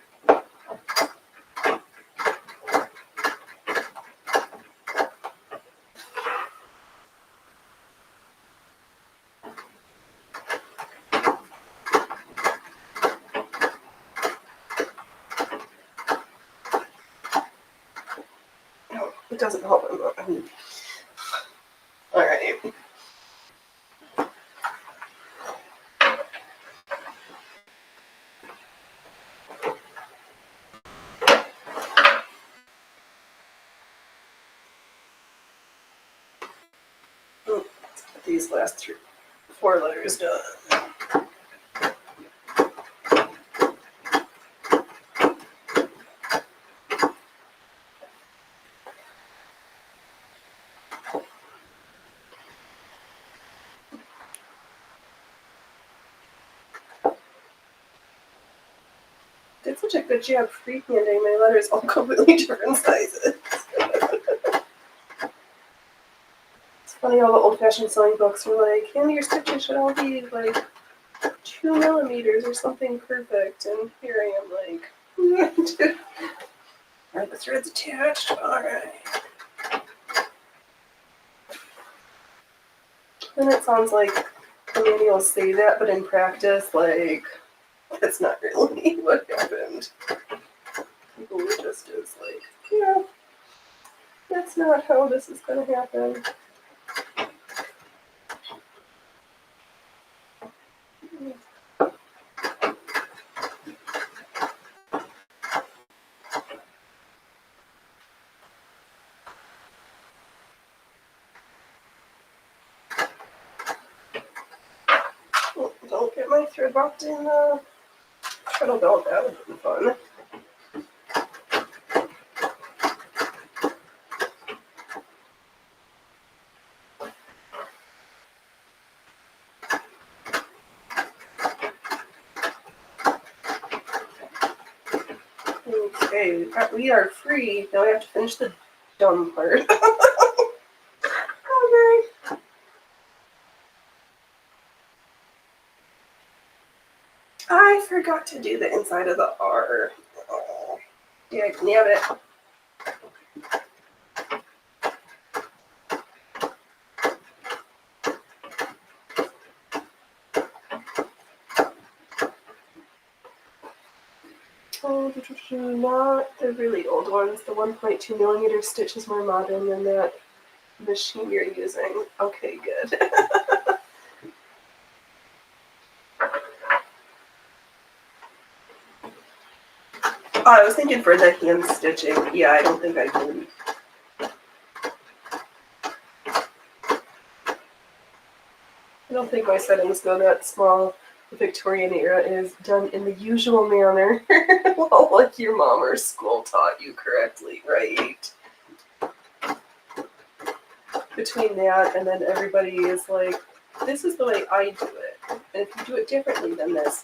it doesn't help. All right. Let's get these last 4 letters done. Did such a good job freehanding my letters all completely different sizes. It's funny how the old-fashioned sewing books are like, and your stitches should all be like 2 millimeters or something perfect, and here I am like, are the threads attached? All right. And it sounds like the manuals say that, but in practice, like, that's not really what happened. People were just as like, yeah, that's not how this is going to happen. Oh, don't get my thread locked in the shuttle belt. That would be fun. Okay, we are free. Now we have to finish the dumb part. Okay. I forgot to do the inside of the R. Oh, yeah, nailed it. Oh, not the really old ones. The 1.2 millimeter stitch is more modern than that machine you're using. Okay, good. Oh, I was thinking for the hand stitching. Yeah, I don't think I can. I don't think my settings go that small. The Victorian era is done in the usual manner. Well, like your mom or school taught you correctly, right? Between that and then everybody is like, this is the way I do it. And if you do it differently than this,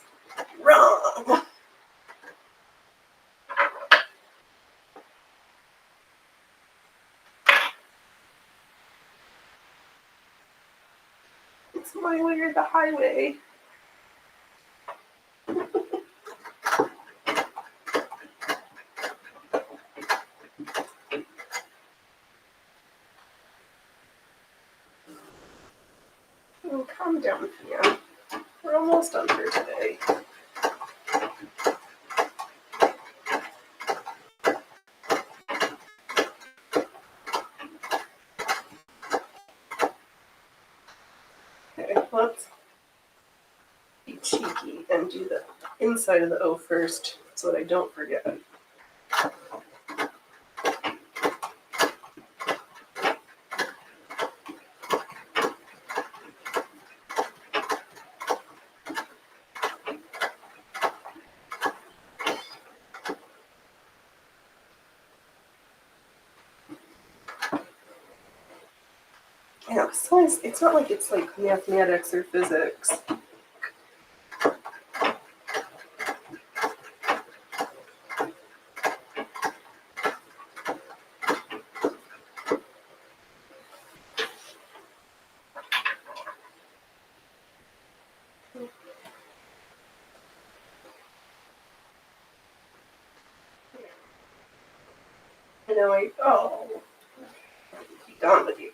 wrong. It's my way or the highway. Oh, calm down, Pam. We're almost done for today. Okay, let's be cheeky and do the inside of the O first so that I don't forget. Yeah, besides, it's not like it's like mathematics or physics. You know, be done with you.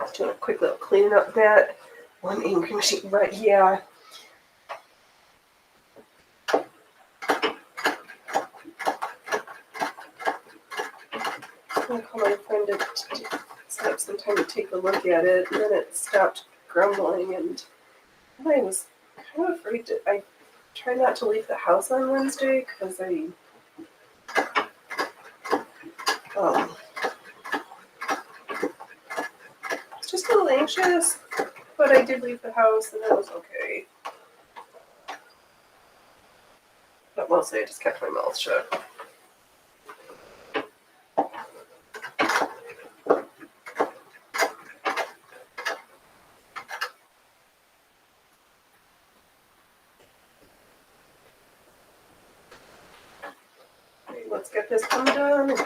Just doing a quick little cleaning up that one ink machine, right? Yeah. I'm gonna call my friend to set up some time to take a look at it, and then it stopped grumbling, and I was kind of afraid to. I tried not to leave the house on Wednesday because I was just a little anxious, but I did leave the house, and that was okay. But mostly I just kept my mouth shut. Okay, let's get this one done.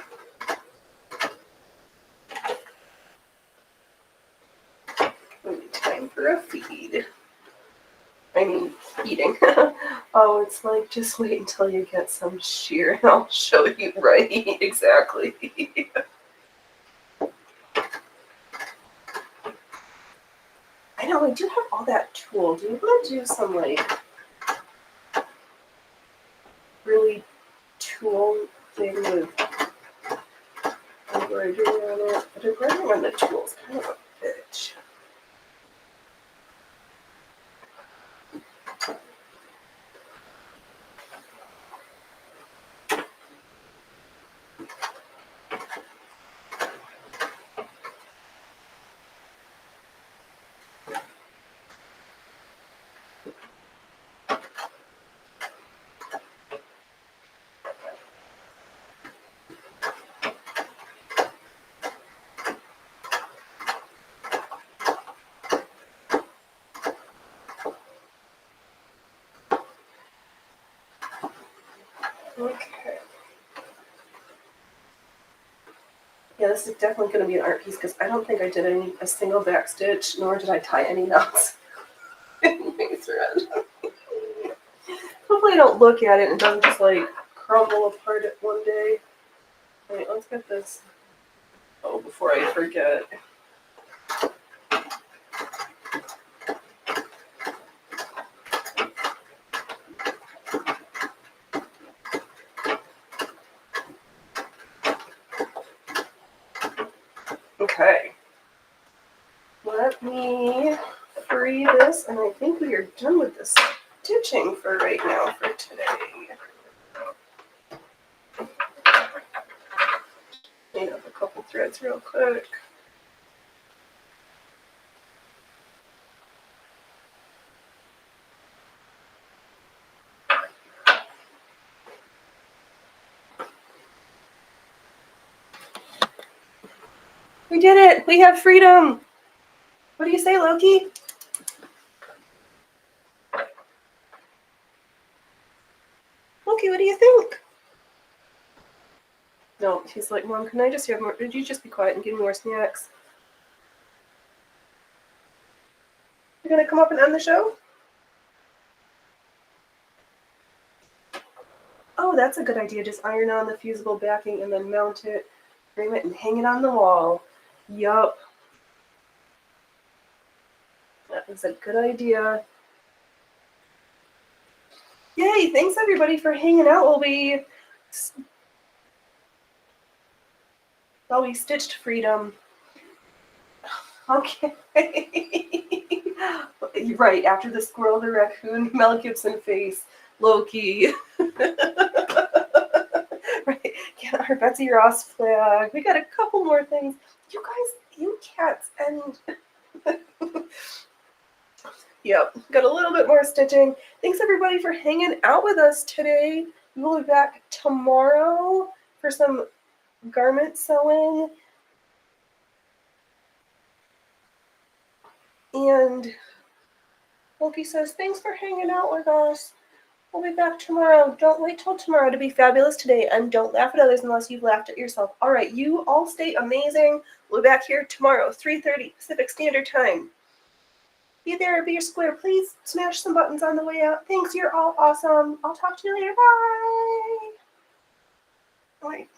Time for a feed. I mean, eating. Oh, it's like, just wait until you get some shear and I'll show you right exactly. I know, I do have all that tool. Do you want to do some, like, really tool thing with embroidery on it? But embroidery on the tool is kind of a bitch. Okay. Yeah, this is definitely going to be an art piece because I don't think I did a single back stitch, nor did I tie any knots in my thread. Hopefully I don't look at it and it doesn't just like crumble apart at one day. Alright, let's get this. Oh, before I forget. Okay. Let me free this, and I think we are done with this stitching for right now for today. Clean up a couple threads real quick. We did it! We have freedom! What do you say, Loki? Loki, what do you think? No, he's like, Mom, can I just have more? Did you just be quiet and give me more snacks? You're gonna come up and end the show? Oh, that's a good idea. Just iron on the fusible backing and then mount it, frame it, and hang it on the wall. Yup. That was a good idea. Yay, thanks everybody for hanging out while we stitched freedom. Okay. Right, after the squirrel, the raccoon, Mel Gibson face, Loki. Right, get our Betsy Ross flag. We got a couple more things. You guys, you cats, and yep, got a little bit more stitching. Thanks everybody for hanging out with us today. We will be back tomorrow for some garment sewing. And Loki says, thanks for hanging out with us. We'll be back tomorrow. Don't wait till tomorrow to be fabulous today, and don't laugh at others unless you've laughed at yourself. All right, you all stay amazing. We'll be back here tomorrow, 3:30 Pacific Standard Time. Be there, be your square. Please smash some buttons on the way out. Thanks, you're all awesome. I'll talk to you later. Bye. All right.